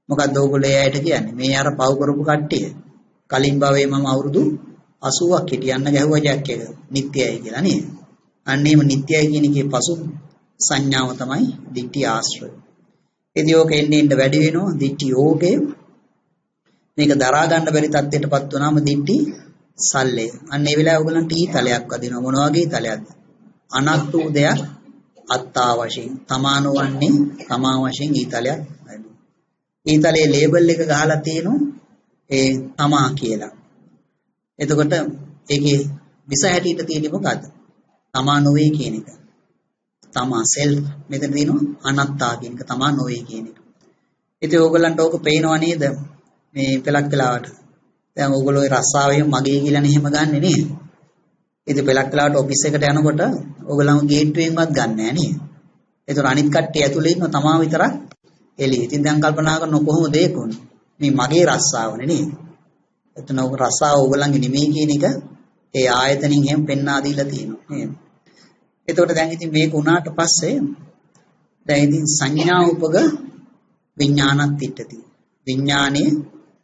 මොකද්ද ඕගොල්ලෝ එයාට කියන්නේ? මේ අර පව් කරපු කට්ටිය. කලින් භවයේ මම අවුරුදු 80ක් හිටියන්න ගැහුවා ජැක් එක. නිට්ටයයි කියලා නේද? අන්න එහෙම නිට්ටයයි කියන එකේ පසු සංඥාව තමයි දිට්ඨි ආශ්‍රය. ඉතින් ඕක එන්නේ එන්න වැඩි වෙනවා දිට්ඨි යෝගය. මේක දරා ගන්න බැරි තත්ත්වයටපත් වුණාම දිට්ඨි සල්ලේ. අන්න ඒ වෙලාව ඔයගලන්ට ඊතලයක් වදිනවා. මොන වගේ තලයක්ද? අනත් වූ දෙයක් අත්තා වශයෙන් තමානවන්නේ තමා වශයෙන් ඊතලයක් වැඩි. ඊතලයේ ලේබල් එක ගහලා තියෙනවා ඒ තමා කියලා. එතකොට ඒකේ විස හැටියට තියෙන්නේ මොකද්ද? තමා නොවේ කියන එක. තමා සෙල්ෆ් මෙතන තියෙනවා අනත්තා කියන එක තමා නොවේ කියන එක. ඉතින් ඕගලන්ට ඕක පේනව නේද? මේ පෙලක් වෙලාවට. දැන් ඕගොල්ලෝ ඒ රස්සාවෙන් මගේ කියලානේ එහෙම ගන්නෙ නේද? ඉතින් පෙලක් වෙලාවට ඔෆිස් එකට යනකොට ඕගොල්ලෝ ගේට්ටුවෙන්වත් ගන්න නැහැ නේද? ඒතර අනිත් කට්ටිය ඇතුලේ ඉන්න තමා විතරක් එළියේ. ඉතින් දැන් කල්පනා කරන කොහොමද ඒක උනේ? මේ මගේ රස්සාවනේ නේද? එතන ඔක රස්සාව ඕගොල්ලන්ගේ නෙමෙයි කියන එක ඒ ආයතනින් එහෙම පෙන්වා දීලා තියෙනවා නේද? එතකොට දැන් ඉතින් මේක උනාට පස්සේ දැන් ඉතින් සංඥා උපග විඥානත් තිට්ඨති. විඥානයේ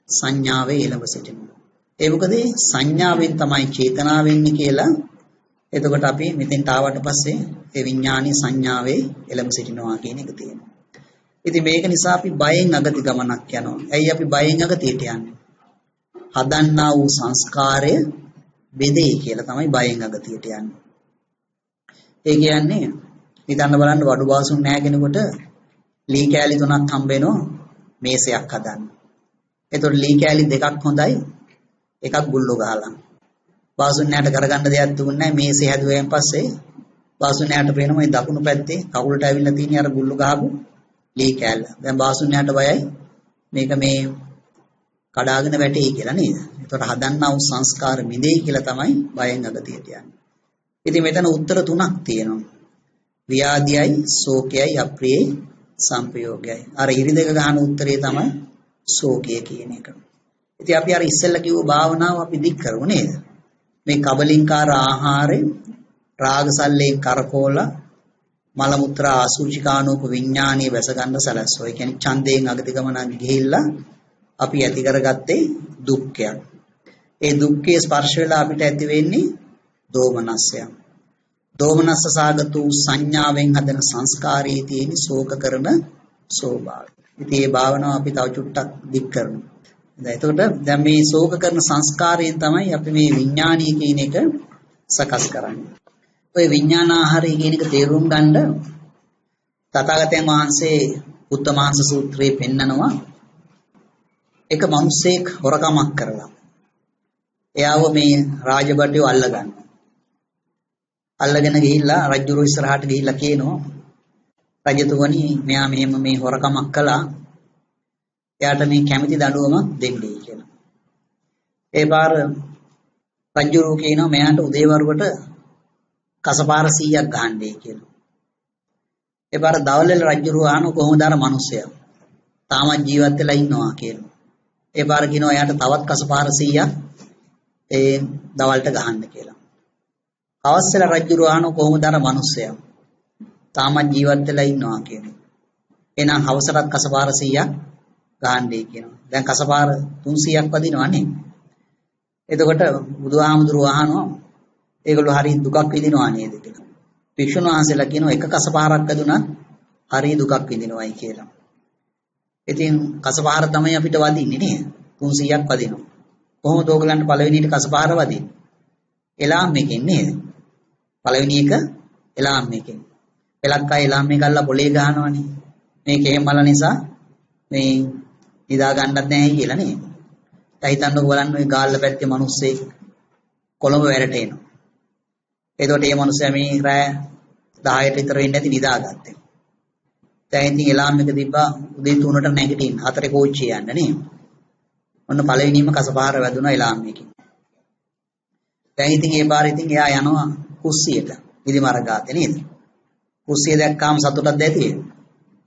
සංඥාවේ එළඹ සිටිනවා. ඒ මොකද සංඥාවෙන් තමයි චේතනා වෙන්නේ කියලා. එතකොට අපි මෙතෙන්ට ආවට පස්සේ ඒ විඥානීය සංඥාවේ එළඹ සිටිනවා කියන එක තියෙනවා. ඉතින් මේක නිසා අපි බයෙන් අගති ගමනක් යනවා. ඇයි අපි බයෙන් අගතියට යන්නේ? හදන්නා වූ සංස්කාරය බෙදේ කියලා තමයි බයෙන් අගතියට යන්නේ. ඒ කියන්නේ හිතන්න බලන්න වඩු බාසුන් නැහැ කෙනෙකුට ලී කෑලි 3ක් හම්බ වෙනවා මේසයක් හදන්න. එතකොට ලී කෑලි 2ක් හොඳයි එකක් ගුල්ලෝ ගහලා. බාසුන්යාට කරගන්න දෙයක් තිබුණේ නැහැ මේසේ හැදුවෙන් පස්සේ බාසුන්යාට පේනවා මේ දකුණු පැත්තේ කකුලට ඇවිල්ලා තියෙන අර ගුල්ලෝ ගහපු ලී කෑල්ල. දැන් බාසුන්යාට බයයි මේක මේ කඩාගෙන වැටෙයි කියලා නේද? එතකොට හදන්නා වූ සංස්කාර මිදෙයි කියලා තමයි බයෙන් අගතියට යන්නේ. ඉතින් මෙතන උත්තර තුනක් තියෙනවා. ව්‍යාධියයි, ශෝකයයි, අප්‍රියයි, සංපයෝගයයි. අර ඉරි දෙක ගන්න උත්තරේ තමයි ශෝකය කියන එක. ඉතින් අපි අර ඉස්සෙල්ලා කිව්ව භාවනාව අපි දික් කරුව නේද? මේ කබලින්කාර ආහාරේ රාගසල්ලේ කරකෝලා මල මුත්‍රා ආසුචිකානෝප විඥානීය වැස ගන්න සලස්වෝ. ඒ කියන්නේ ඡන්දයෙන් අගති ගමනක් ගිහිල්ලා අපි ඇති කරගත්තේ දුක්ඛයක්. ඒ දුක්ඛයේ ස්පර්ශ වෙලා අපිට ඇති වෙන්නේ දෝමනස්සය. දෝමනස්ස සාගත වූ සංඥාවෙන් හදන සංස්කාරයේ තියෙන ශෝක කරන ස්වභාවය. ඉතින් මේ භාවනාව අපි තව චුට්ටක් දික් කරමු. දැන් එතකොට දැන් මේ ශෝක කරන සංස්කාරයෙන් තමයි අපි මේ විඥානීය කියන එක සකස් කරන්නේ. ඔය විඥානාහාරය කියන එක තේරුම් ගන්න තථාගතයන් වහන්සේ උත්තමාංශ සූත්‍රයේ පෙන්නනවා එක මිනිසෙක් හොරකමක් කරලා එයාව මේ රාජබට්ටිය අල්ලගන්න. අල්ලගෙන ගිහිල්ලා රජුරු ඉස්සරහට ගිහිල්ලා කියනවා රජතුමනි මෙයා මෙහෙම මේ හොරකමක් කළා. එයාට මේ කැමති දඬුවමක් දෙන්නයි කියලා. ඒ පාර රජුරු කියනවා මෙයාට උදේවරුවට කසපාර 100ක් ගහන්නයි කියලා. ඒ පාර දවල්වල රජුරු ආන කොහොමද අර මිනිස්සයා තාමත් ජීවත් වෙලා ඉන්නවා කියලා. ඒ පාර කියනවා එයාට තවත් කසපාර 100ක් ඒ දවල්ට ගහන්න කියලා. අවස්සල රජුරු ආන කොහොමද අර මිනිස්සයා තාමත් ජීවත් වෙලා ඉන්නවා කියනවා. එහෙනම් හවසටත් කසපාර 100ක් ගහන්නයි කියනවා. දැන් කසපාර 300ක් වදිනවා නේ. එතකොට බුදුහාමුදුරුවෝ අහනවා ඒගොල්ලෝ හරි දුකක් විඳිනවා නේද කියලා. භික්ෂුන් වහන්සේලා කියනවා එක කසපාරක් වැදුනත් හරි දුකක් විඳිනවායි කියලා. ඉතින් කසපාර තමයි අපිට වදින්නේ නේද? 300ක් වදිනවා. කොහොමද ඕගලන්ට පළවෙනියට කසපාර වදින්නේ? එලාම් එකෙන් නේද? පළවෙනි එක එලාම් එකෙන්. පෙලක් අය එලාම් එක අල්ලලා පොලේ ගහනවනේ. මේක එහෙම බල නිසා මේ නිදා ගන්නත් නැහැ කියලා නේද? දැන් හිතන්නකෝ බලන්න ওই ගාල්ල පැත්තේ මිනිස්සෙක් කොළඹ වැරට එනවා. එතකොට මේ මිනිස්සයා මේ රෑ 10ට විතර වෙන්නේ නැති නිදාගත්තේ. දැන් ඉතින් එලාම් එක තිබ්බා උදේ 3ට නැගිටින්න 4 කෝච්චිය යන්න නේ. ඔන්න පළවෙනිම කසපහර වැදුනා එලාම් එකකින්. දැන් ඉතින් ඒ පාර ඉතින් එයා යනවා කුස්සියට. ඉදිමර ගාතේ නේද? කුස්සිය දැක්කාම සතුටක්ද ඇති වෙන්නේ?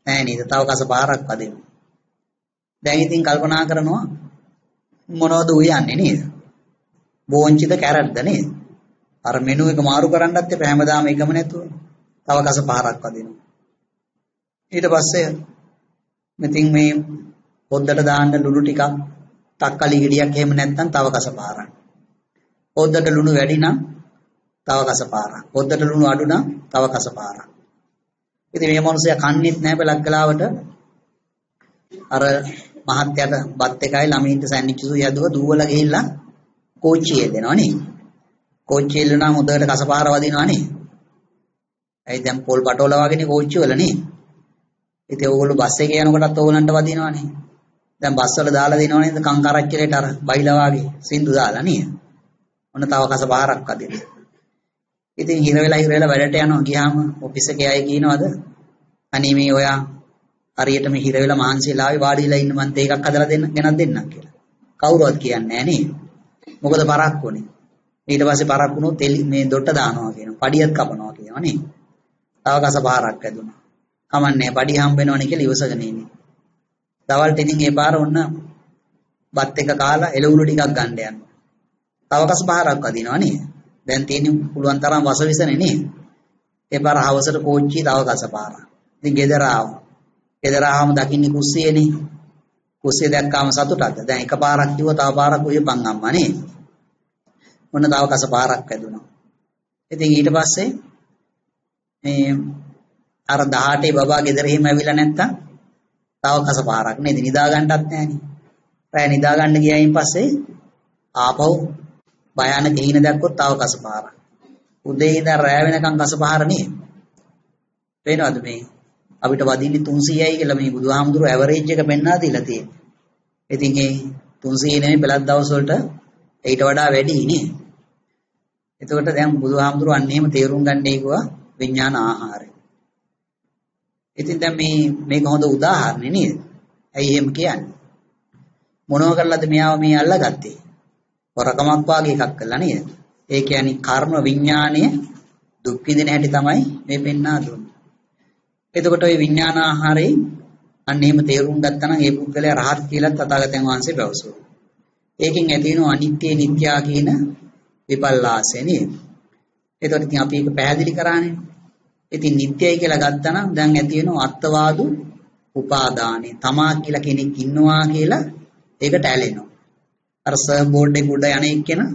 නෑ නේද? තව කසපහරක් වදිනවා. දැන් ඉතින් කල්පනා කරනවා මොනවද උයන්නේ නේද? බෝංචිද කැරට්ද නේද? අර මෙනු එක මාරු කරන්නත් එපා හැමදාම එකම නැතුව. තව කසපහරක් වදිනවා. ඊට පස්සේ මෙතින් මේ පොද්දට දාන්න ලුණු ටිකක් තක්කලි ගෙඩියක් එහෙම නැත්නම් තව කසපාරක්. පොද්දට ලුණු වැඩි නම් තව කසපාරක්. පොද්දට ලුණු අඩු නම් තව කසපාරක්. ඉතින් මේ මිනිස්සයා කන්නේත් නැහැ බලක් ගලාවට අර මහත්යට බත් එකයි ළමයින්ට සෑන්ඩ්විච් යදුව දුවලා ගිහිල්ලා කෝච්චියේ දෙනවා නේ. කෝච්චියේ ලුණා මුදවට කසපාර වදිනවා නේ. ඇයි දැන් පොල් පටෝල වගේනේ කෝච්චි වල නේ. ඉතින් ඕගොල්ලෝ බස් එකේ යනකොටත් ඕගොල්ලන්ට වදිනවනේ. දැන් බස් වල දාලා දෙනව නේද කංකාරච්චලේට අර බයිලා වාගේ සින්දු දාලා නේද? ඔන්න තව කස පාරක් අදින. ඉතින් හිර වෙලා වැඩට යනවා ගියාම ඔෆිස් එකේ අය කියනවාද? අනේ මේ ඔයා හරියට මේ හිර වෙලා මහන්සියලා ආවේ වාඩිලා ඉන්න මන්ට එකක් හදලා දෙන්න ගෙනත් දෙන්නම් කියලා. කවුරුවත් කියන්නේ නැහැ නේද? මොකද පරක් වුනේ. ඊට පස්සේ පරක් වුණොත් මේ දොට්ට දානවා කියනවා. පඩියත් කපනවා කියනවා නේ. තව කස පාරක් ඇදුණා. කමන්නේ පඩි හම්බ වෙනවනේ කියලා ඉවසගෙන ඉන්නේ. දවල්ට ඉතින් ඒ පාර ඔන්න බත් එක කාලා එළවලු ටිකක් ගන්න යනවා. තව කස් පාරක් වදිනවා නේ. දැන් තියෙන පුළුවන් තරම් වසවිසනේ නේ. ඒ පාර හවසට කෝච්චිය තව කස පාරක්. ඉතින් ගෙදර ආවා. ගෙදර ආවම දකින්නේ කුස්සියනේ. කුස්සිය දැක්කාම සතුටක්ද? දැන් එක පාරක් කිව්වා තව පාරක් උයපන් අම්මා නේ. ඔන්න තව කස පාරක් වැදුණා. ඉතින් ඊට පස්සේ මේ අර 18 බබා ගෙදර එහෙම ඇවිල්ලා නැත්තම් තව කසපාරක් නේද නිදා ගන්නවත් නැහනේ. රෑ නිදා ගන්න ගියායින් පස්සේ ආපහු භයානක හීන දැක්කොත් තව කසපාරක්. උදේ ඉඳන් රෑ වෙනකන් කසපාර නේ. පේනවද මේ අපිට වදින්නේ 300යි කියලා මේ බුදුහාමුදුරුවෝ ඇවරේජ් එක පෙන්වා දීලා තියෙන්නේ. ඉතින් ඒ 300 නෙමෙයි පළත් දවස් වලට ඊට වඩා වැඩි නේ. එතකොට දැන් බුදුහාමුදුරුවෝ අන්න එහෙම තේරුම් ගන්න ඒකුවා විඥාන ආහාරය. ඉතින් දැන් මේක හොඳ උදාහරණේ නේද? ඇයි එහෙම කියන්නේ? මොනව කරලාද මෙයාව මේ අල්ලගත්තේ? හොරකමක් වාගේ එකක් කළා නේද? ඒ කියන්නේ කර්ම විඥානයේ දුක් විඳින හැටි තමයි මේ පෙන්වා දුන්නේ. එතකොට ওই විඥාන ආහාරේ අන්න එහෙම තේරුම් ගත්තා නම් ඒ පුද්ගලයා රහත් කියලා තථාගතයන් වහන්සේ පැවසුවා. ඒකෙන් ඇති වෙන අනිත්‍ය නිත්‍යා කියන විපල්ලාසය නේද? එතකොට ඉතින් අපි ඒක පැහැදිලි කරානේ. ඉතින් නිත්‍යයි කියලා ගත්තා නම් දැන් ඇති වෙනවා අත්වාදු උපාදානෙ. තමා කියලා කෙනෙක් ඉන්නවා කියලා ඒකට ඇලෙනවා. අර සර්ෆ් බෝඩ් එක උඩ යන එක්කෙනා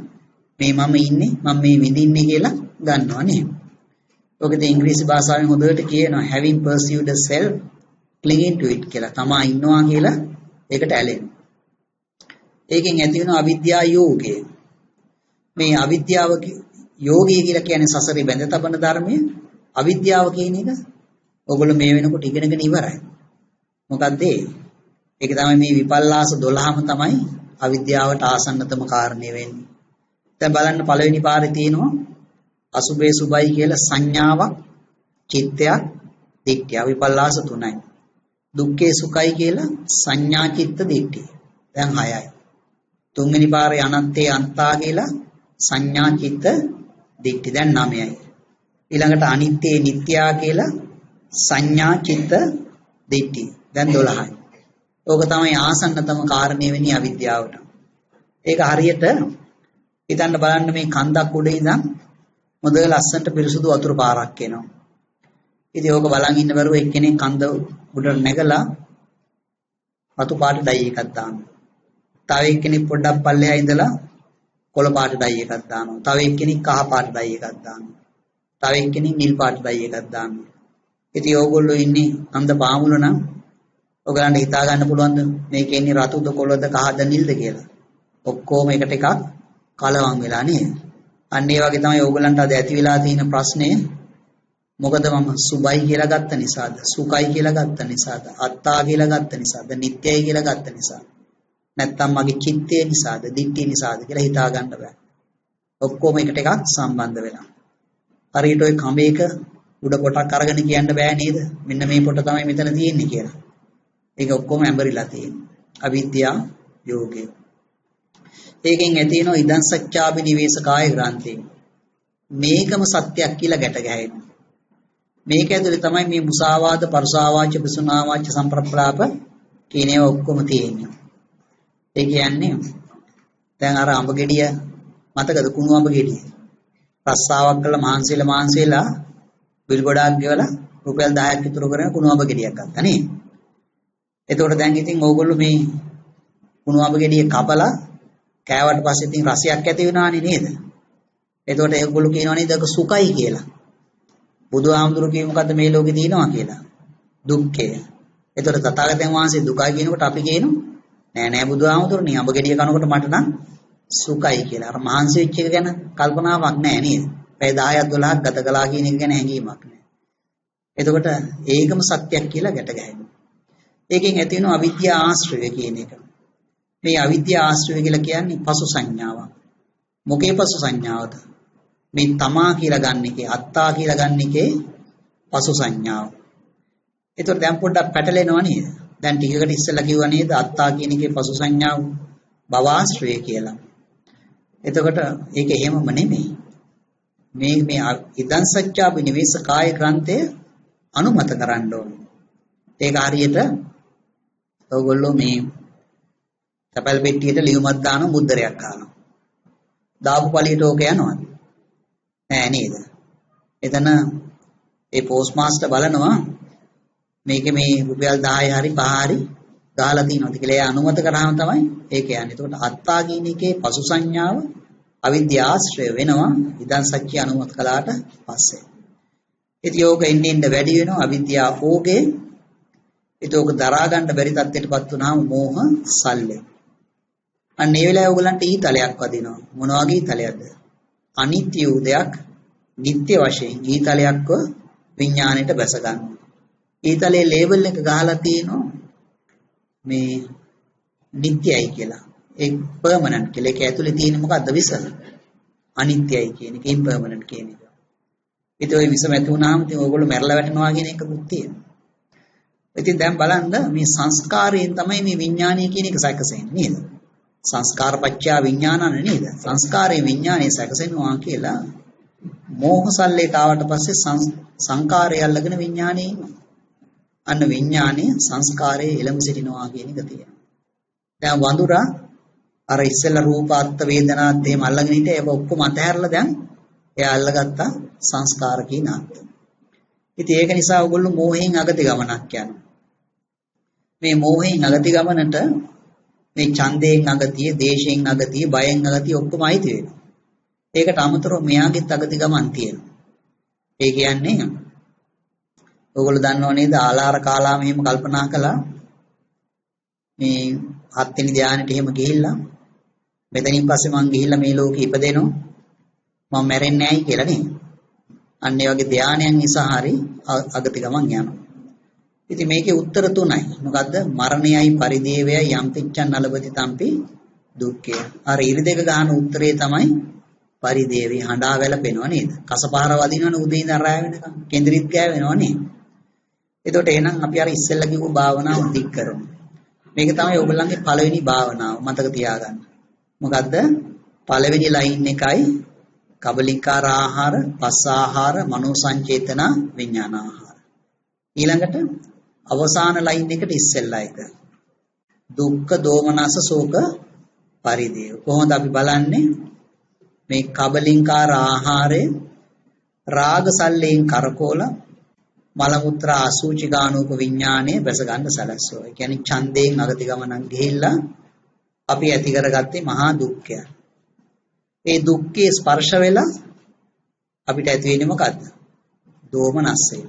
මේ මම ඉන්නේ මම මේ විඳින්නේ කියලා ගන්නවා නේ. ඔකද ඉංග්‍රීසි භාෂාවෙන් හොඳට කියනවා having pursued a self clinging to it කියලා. තමා ඉන්නවා කියලා ඒකට ඇලෙනවා. ඒකෙන් ඇති වෙන අවිද්‍යා යෝගය. මේ අවිද්‍යාව යෝගය කියලා කියන්නේ සසරේ බැඳ තබන ධර්මයේ අවිද්‍යාව කියන එක ඔයගොල්ලෝ මේ වෙනකොට ඉගෙනගෙන ඉවරයි. මොකද්ද ඒ? ඒක තමයි මේ විපල්ලාස 12ම තමයි අවිද්‍යාවට ආසන්නතම කාරණේ වෙන්නේ. දැන් බලන්න පළවෙනි පාරේ තියෙනවා අසුභේ සුභයි කියලා සංඥාවක්, චිත්තයක්, දික්ඛ්‍ය විපල්ලාස 3යි. දුක්ඛේ සුඛයි කියලා සංඥා චිත්ත දික්ඛ්‍ය. දැන් 6යි. තුන්වෙනි පාරේ අනත්තේ අන්තා කියලා සංඥා චිත්ත දික්ඛ්‍ය දැන් 9යි. ඊළඟට අනිත්‍ය නිට්ටයා කියලා සංඥා චිත්ත දිට්ඨි දැන් 12යි. ඕක තමයි ආසන්නතම කාරණේ වෙන්නේ අවිද්‍යාවට. ඒක හරියට හිතන්න බලන්න මේ කන්දක් උඩ ඉඳන් හොඳ ලස්සනට පිරිසුදු වතුර පාරක් එනවා. ඉතින් ඕක බලන් ඉන්න බැරුව එක්කෙනෙක් කන්ද උඩට නැගලා රතු පාට ඩයි එකක් දානවා. තව එක්කෙනෙක් පොඩ්ඩක් පල්ලෙහා ඉඳලා කොළ පාට ඩයි එකක් දානවා. තව එක්කෙනෙක් කහ පාට ඩයි එකක් දානවා. තව එක්කෙනෙක් නිල් පාට ඩයි එකක් දානවා. ඉතින් ඕගොල්ලෝ ඉන්නේ අන්ද පාමුල නම් ඔයගලන්ට හිතා ගන්න පුළුවන්ද මේකේ ඉන්නේ රතුද කොළද කහද නිල්ද කියලා. ඔක්කොම එකට එකක් කලවම් වෙලා නේද? අන්න ඒ වගේ තමයි ඕගලන්ට අද ඇති වෙලා තියෙන ප්‍රශ්නේ. මොකද මම සුභයි කියලා ගත්ත නිසාද? සුඛයි කියලා ගත්ත නිසාද? අත්තා කියලා ගත්ත නිසාද? නිට්ටයයි කියලා ගත්ත නිසාද? නැත්තම් මගේ චිත්තේ නිසාද? දිට්ඨිය නිසාද කියලා හිතා ගන්න බෑ. ඔක්කොම එකට එකක් සම්බන්ධ වෙලා. හරියට ඔය කඹේක උඩ පොටක් අරගෙන කියන්න බෑ නේද? මෙන්න මේ පොට තමයි මෙතන තියෙන්නේ කියලා. ඒක ඔක්කොම ඇඹරිලා තියෙනවා. අවිද්‍යා යෝගය. ඒකෙන් ඇති වෙනවා ඉදං සච්චාපි නිවේසකාය ග්‍රන්ථේ. මේකම සත්‍යයක් කියලා ගැට ගැහෙනවා. මේක ඇතුලේ තමයි මේ මුසාවාද, පරුසාවාච, පිසුනාවාච, සම්ප්‍රප්ලාප කියන ඒවා ඔක්කොම තියෙන්නේ. ඒ කියන්නේ දැන් අර අඹ ගෙඩිය මතකද කුණු අඹ ගෙඩිය. රස්සාවක් කළා මහන්සියලා බිල් ගොඩාක් ගෙවලා රුපියල් 10ක් විතර කරගෙන කුණු අඹ ගෙඩියක් ගත්තා නේ. එතකොට දැන් ඉතින් ඕගොල්ලෝ මේ කුණු අඹ ගෙඩිය කපලා කෑවට පස්සේ ඉතින් රසයක් ඇති වෙනානේ නේද? එතකොට ඒගොල්ලෝ කියනවා නේද ඒක සුඛයි කියලා. බුදුහාමුදුරු කියේ මොකද්ද මේ ලෝකේ තියෙනවා කියලා? දුක්ඛය. එතකොට තථාගතයන් වහන්සේ දුකයි කියනකොට අපි කියනවා නෑ බුදුහාමුදුරනේ අඹ ගෙඩිය කනකොට මට නම් සුඛයි කියලා. අර මහන්සි වෙච්ච එක ගැන කල්පනාවක් නෑ නේද? පැය 10ක් 12ක් ගත කළා කියන එක ගැන හැඟීමක් නෑ. එතකොට ඒකම සත්‍යයක් කියලා ගැට ගැහෙනවා. ඒකෙන් ඇති වෙන අවිද්‍යා ආශ්‍රය කියන එක. මේ අවිද්‍යා ආශ්‍රය කියලා කියන්නේ පසු සංඥාවක්. මොකේ පසු සංඥාවද? මේ තමා කියලා ගන්න එකේ අත්තා කියලා ගන්න එකේ පසු සංඥාව. ඒතකොට දැන් පොඩ්ඩක් පැටලෙනවා නේද? දැන් ටිකකට ඉස්සෙල්ලා කිව්වා නේද අත්තා කියන එකේ පසු සංඥාව භවආශ්‍රය කියලා. එතකොට ඒක එහෙමම නෙමෙයි. මේ ඉදං සච්චාපි නිවේස කාය ග්‍රන්ථය අනුමත කරන්න ඕනේ. ඒක හරියට ඔයගොල්ලෝ මේ තපල් පෙට්ටියට ලියුමක් දාන මුද්දරයක් ගන්නවා. දාපු පළියට ඕක යනවද? නෑ නේද? එතන ඒ පෝස්ට් මාස්ටර් බලනවා මේකේ මේ රුපියල් 10 හරි 5 හරි ගහලා තියෙනවද කියලා. ඒ අනුමත කරාම තමයි ඒක යන්නේ. එතකොට අත්තා කියන එකේ පසු සංඥාව අවිද්‍යාශ්‍රය වෙනවා ඉදන් සත්‍ය අනුමත කළාට පස්සේ. ඉතින් ඕක එන්න වැඩි වෙනවා අවිද්‍යාව ඕගේ. ඒක දරා ගන්න බැරි තත්ත්වයකටපත් වුණාම මෝහ සල්ලේ. අන්න ඒ වෙලාවේ ඕගලන්ට ඊතලයක් වදිනවා. මොන වගේ ඊතලයක්ද? අනිත්‍ය උදයක් නිට්ටය වශයෙන් ඊතලයක්ව විඥාණයට බැස ගන්නවා. ඊතලයේ ලේබල් එක ගහලා තියෙනවා මේ නිට්ටයයි කියලා. ඒ පර්මනන්ට් කියලා. ඒක ඇතුලේ තියෙන මොකද්ද විසම? අනිත්‍යයි කියන එක ඉම්පර්මනන්ට් කියන එක. ඉතින් ওই විසම ඇති වුණාම ඉතින් ඕගොල්ලෝ මැරලා වැටෙනවා කියන එකකුත් තියෙනවා. ඉතින් දැන් බලන්න මේ සංස්කාරයෙන් තමයි මේ විඥානය කියන එක සැකසෙන්නේ නේද? සංස්කාර පත්‍ය විඥානන නේද? සංස්කාරයේ විඥානයේ සැකසෙනවා කියලා මෝහසල්ලේට ආවට පස්සේ සංකාරය අල්ලගෙන විඥානයේ ඉන්නවා. අන්න විඥානයේ සංස්කාරයේ එළඹ සිටිනවා කියන එක තියෙනවා. දැන් වඳුරා අර ඉස්සෙල්ලා රූපාත්ත වේදනාත් එහෙම අල්ලගෙන හිටියේ ඒක ඔක්කොම අතහැරලා දැන් එයා අල්ලගත්තා සංස්කාර කියන අර්ථ. ඉතින් ඒක නිසා ඔයගොල්ලෝ මෝහයෙන් අගති ගමනක් යනවා. මේ මෝහයෙන් අගති ගමනට මේ ඡන්දයෙන් අගතිය, දේශයෙන් අගතිය, බයෙන් අගතිය ඔක්කොම අයිති වෙනවා. ඒකට අමතරව මෙයාගෙත් අගති ගමන් තියෙනවා. ඒ කියන්නේ ඔයගොල්ලෝ දන්නව නේද ආලාර කාලා මෙහෙම කල්පනා කළා මේ 7 වෙනි ධානයට එහෙම ගිහිල්ලා මෙතනින් පස්සේ මං ගිහිල්ලා මේ ලෝකෙ ඉපදෙනවා මම මැරෙන්නේ නැහැයි කියලා නේ. අන්න ඒ වගේ ධානයන් නිසා හරි අගති ගමන් යනවා. ඉතින් මේකේ උත්තර තුනයි. මොකද්ද? මරණයයි පරිදේවයයි යම් පිච්ඡන් නලබති තම්පි දුක්ඛය. අර ඉරි දෙක ගන්න උත්තරේ තමයි පරිදේවී හඬා වැළපෙනවා නේද? කසපහර වදිනවනේ උදේ ඉඳන් රැ වෙනකම්. කෙන්ද්‍රිත් ගෑවෙනවා නේද? එතකොට එහෙනම් අපි අර ඉස්සෙල්ලා කිව්ව භාවනාව දික් කරමු. මේක තමයි ඔයගොල්ලන්ගේ පළවෙනි භාවනාව. මතක තියාගන්න. මොකද්ද? පළවෙනි ලයින් එකයි කබලිකාර ආහාර, පස්ස ආහාර, මනෝ සංචේතන, විඥාන ආහාර. ඊළඟට අවසාන ලයින් එකට ඉස්සෙල්ලා එක. දුක්ඛ, දෝමනස, ශෝක, පරිදේව. කොහොමද අපි බලන්නේ? මේ කබලින්කාර ආහාරය රාග සල්ලෙන් කරකෝල මල මුත්‍රා අසුචි ගානෝප විඥානයේ බැස ගන්න සලස්සෝ. ඒ කියන්නේ ඡන්දයෙන් අගති ගමනක් ගිහිල්ලා අපි ඇති කරගත්තේ මහා දුක්ඛය. ඒ දුක්ඛේ ස්පර්ශ වෙලා අපිට ඇති වෙන්නේ මොකද්ද? දෝමනස්සය.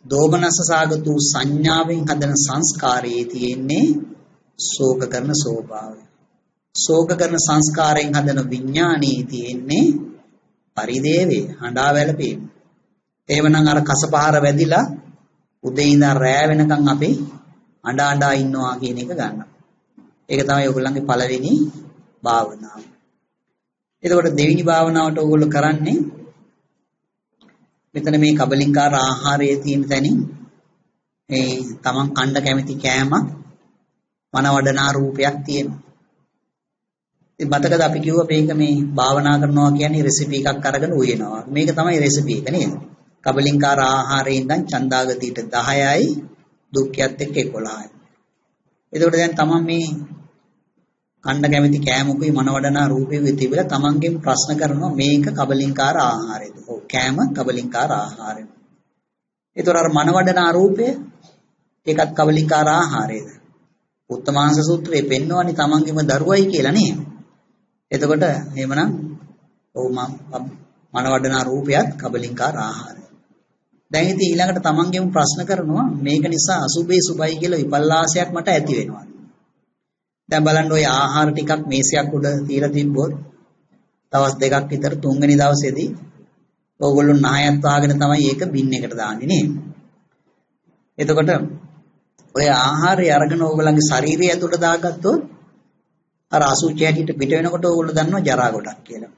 දෝමනස්ස සාගතු සංඥාවෙන් හදන සංස්කාරයේ තියෙන්නේ ශෝක කරන ස්වභාවය. ශෝක කරන සංස්කාරයෙන් හදන විඥානයේ තියෙන්නේ පරිදේවේ හඬා වැළපීම. එහෙමනම් අර කසපහර වැදිලා උදේ ඉඳන් රෑ වෙනකන් අපි අඬා ඉන්නවා කියන එක ගන්න. ඒක තමයි ඔයගොල්ලන්ගේ පළවෙනි භාවනාව. එතකොට දෙවෙනි භාවනාවට ඔයගොල්ලෝ කරන්නේ මෙතන මේ කබලින්කාර ආහාරයේ තියෙන තැනින් මේ තමන් කණ්ඩ කැමති කෑම මනවඩනා රූපයක් තියෙනවා. ඉතින් මතකද අපි කිව්වා මේක මේ භාවනා කරනවා කියන්නේ රෙසිපි එකක් අරගෙන උයනවා. මේක තමයි රෙසිපි එක නේද? කබලින්කාර ආහාරයෙන් ඉඳන් චන්දාගතියට 10යි දුක්ඛයත් එක්ක 11යි. එතකොට දැන් තමන් මේ කණ්ඩ කැමති කෑමකුයි මනවඩනා රූපෙකුයි තිබිලා තමන්ගෙන් ප්‍රශ්න කරනවා මේක කබලින්කාර ආහාරයද? ඔව් කෑම කබලින්කාර ආහාරය. ඒතර අර මනවඩනා රූපය ඒකත් කබලින්කාර ආහාරයද? උත්තමාංශ සූත්‍රයේ පෙන්වන්නේ තමන්ගේම දරුවයි කියලා නේ. එතකොට එහෙමනම් ඔව් මනවඩනා රූපයත් කබලින්කාර ආහාරය. දැන් ඉතින් ඊළඟට තමන්ගෙම ප්‍රශ්න කරනවා මේක නිසා අසුභේ සුභයි කියලා විපල්ලාසයක් මට ඇති වෙනවා. දැන් බලන්න ඔය ආහාර ටිකක් මේසයක් උඩ තියලා තිබ්බොත් දවස් දෙකක් විතර තුන්වෙනි දවසේදී ඕගොල්ලෝ නායත් වාගෙන තමයි ඒක බින් එකට දාන්නේ නේ. එතකොට ඔය ආහාරය අරගෙන ඕගොල්ලන්ගේ ශරීරය ඇතුළට දාගත්තොත් අර අසුචි හැටියට පිට වෙනකොට ඕගොල්ලෝ දන්නවා ජරා ගොඩක් කියලා.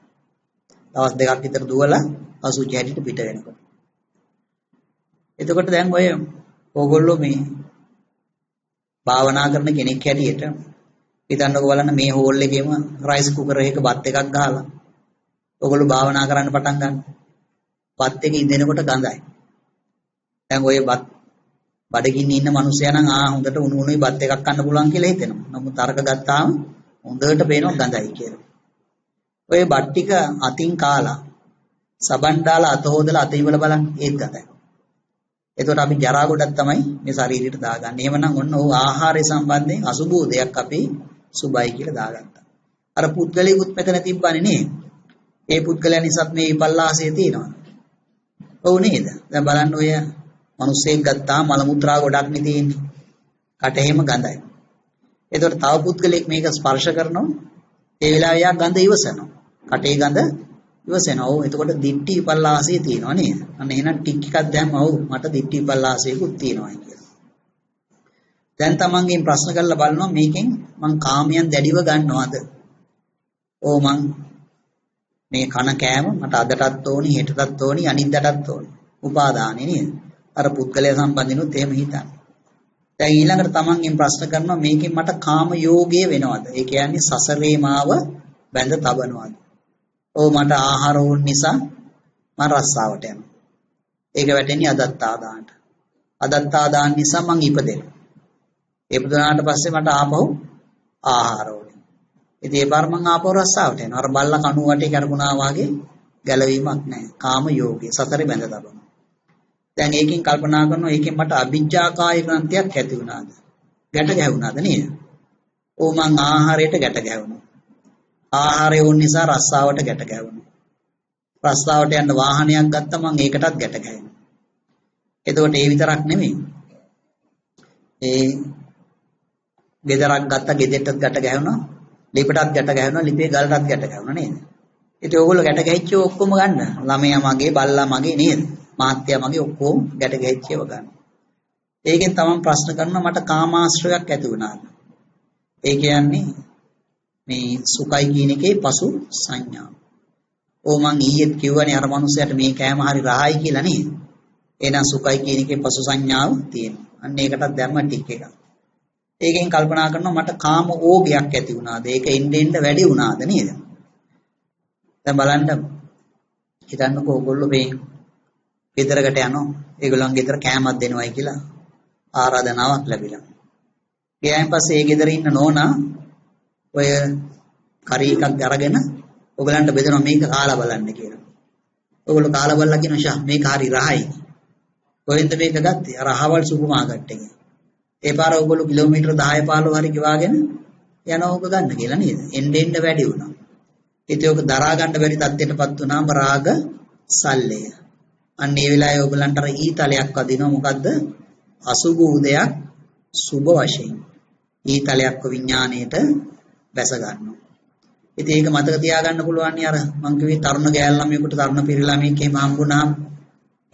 දවස් දෙකක් විතර දුවලා අසුචි හැටියට පිට වෙනකොට. එතකොට දැන් ඔය ඕගොල්ලෝ මේ භාවනා කරන කෙනෙක් හැටියට හිතන්නකෝ බලන්න මේ හෝල් එකේම රයිස් කුකර් එකක බත් එකක් ගහලා ඕගොල්ලෝ භාවනා කරන්න පටන් ගන්න. බත් එක ඉඳෙනකොට ගඳයි. දැන් ඔය බත් බඩගින්න ඉන්න මිනිස්සයා නම් හොඳට උණු උණුයි බත් එකක් කන්න පුළුවන් කියලා හිතෙනවා. නමුත් අරක ගත්තාම හොඳට පේනවා ගඳයි කියලා. ඔය බත් ටික අතින් කාලා සබන් දාලා අත හොදලා අත ඉවල බලන්න ඒත් ගඳයි. එතකොට අපි ජරා ගොඩක් තමයි මේ ශරීරයට දාගන්නේ. එහෙමනම් ඔන්න ඔය ආහාරය සම්බන්ධයෙන් අසුබෝ දෙයක් අපි සුබයි කියලා දාගත්තා. අර පුද්ගලයෙකුත් මෙතන තිබ්බනේ නේ. ඒ පුද්ගලයා නිසාත් මේ විපල්ලාසය තියෙනවා. ඔව් නේද? දැන් බලන්න ඔය මිනිස්සෙක් ගත්තා මල මුත්‍රා ගොඩක් නේ තියෙන්නේ. කට එහෙම ගඳයි. එතකොට තව පුද්ගලෙක් මේක ස්පර්ශ කරනවා. ඒ වෙලාවේ යා ගඳ ඉවසනවා. කටේ ගඳ ඉවසනවා. ඔව් එතකොට දිට්ටි විපල්ලාසය තියෙනවා නේද? අන්න එහෙනම් ටික් එකක් දැම්ම ඔව් මට දිට්ටි විපල්ලාසයකුත් තියෙනවා කියලා. දැන් තමන්ගෙන් ප්‍රශ්න කරලා බලනවා මේකෙන් මං කාමයන් දැඩිව ගන්නවද? ඕ මං මේ කන කෑම මට අදටත් ඕනි හෙටටත් ඕනි අනිද්දාටත් ඕනි. උපාදානෙ නේද? අර පුද්ගලයා සම්බන්ධිනුත් එහෙම හිතන්නේ. දැන් ඊළඟට තමන්ගෙන් ප්‍රශ්න කරනවා මේකෙන් මට කාම යෝගය වෙනවද? ඒ කියන්නේ සසරේ මාව බැඳ තබනවද? ඔව් මට ආහාර ඕන නිසා මම රස්සාවට යනවා. ඒක වැටෙන්නේ අදත්තාදානට. අදත්තාදාන නිසා මං ඉපදෙනවා. ඉපදුනාට පස්සේ මට ආපහු ආහාර ඕනේ. ඉතින් ඒ පාර මං ආපහු රස්සාවට යනවා. අර බල්ලා කණු වටේ කරගුණා වගේ ගැලවීමක් නැහැ. කාම යෝගය සතරේ බැඳ තබනවා. දැන් ඒකෙන් කල්පනා කරනවා ඒකෙන් මට අභිජ්ජාකාය ග්‍රන්ථියක් ඇති වුණාද? ගැට ගැහුණාද නේද? ඕ මං ආහාරයට ගැට ගැහුණා. ආහාරය වුණ නිසා රස්සාවට ගැට ගැහුණා. රස්සාවට යන්න වාහනයක් ගත්තා මං ඒකටත් ගැට ගැහුණා. එතකොට ඒ විතරක් නෙමෙයි. ඒ ගෙදරක් ගත්තා ගෙදෙට්ටත් ගැට ගැහුණා. ලිපටත් ගැට ගැහුණා. ලිපේ ගලටත් ගැට ගැහුණා නේද? ඉතින් ඕගොල්ලෝ ගැට ගැහිච්ච ඔක්කොම ගන්න. ළමයා මගේ බල්ලා මගේ නේද? මාත්‍යා මගේ ඔක්කොම ගැට ගැහිච්චේව ගන්න. ඒකෙන් තමන් ප්‍රශ්න කරනවා මට කාමාශ්‍රයක් ඇති වුණාද? ඒ කියන්නේ මේ සුඛයි කියන එකේ පසු සංඥා. ඕ මං ඊයේත් කිව්වනේ අර මනුස්සයාට මේ කෑම හරි රහයි කියලා නේද? එහෙනම් සුඛයි කියන එකේ පසු සංඥාව තියෙනවා. අන්න ඒකටත් දැම්ම ටික් එකක්. ඒකෙන් කල්පනා කරනවා මට කාම ඕගයක් ඇති වුණාද? ඒක එන්න වැඩි වුණාද නේද? දැන් බලන්න හිතන්නකෝ ඕගොල්ලෝ මේ ගෙදරකට යනවා. ඒගොල්ලන් ගෙදර කෑමක් දෙනවයි කියලා ආරාධනාවක් ලැබිලා. ගියාන් පස්සේ ඒ ගෙදර ඉන්න නෝනා ඔය කරි එකක් අරගෙන ඔයගලන්ට බෙදනවා මේක කාලා බලන්න කියලා. ඔයගොල්ලෝ කාලා බලලා කියනවා ෂා මේක හරි රහයි. කොහෙන්ද මේක ගත්තේ? අර අහවල් සුපර් මාකට් එකේ. ඒ පාර ඔයගොල්ලෝ කිලෝමීටර 10 15 හරි ගෙවාගෙන යනවා ඔක ගන්න කියලා නේද? එන්න වැඩි වුණා. ඉතින් ඔක දරා ගන්න බැරි තත්ත්වයටපත් වුණාම රාග සල්ලය. අන්න ඒ වෙලාවේ ඔයගලන්ට අර ඊතලයක් වදිනවා මොකද්ද? අසුභ උදයක් සුභ වශයෙන්. ඊතලයක් විඥාණයට බැස ගන්නවා. ඉතින් ඒක මතක තියාගන්න පුළුවන් නේ අර මං කිව්වේ තරුණ ගෑල් ළමයෙකුට තරුණ පිරි ළමයෙක් එහෙම හම්බුනාම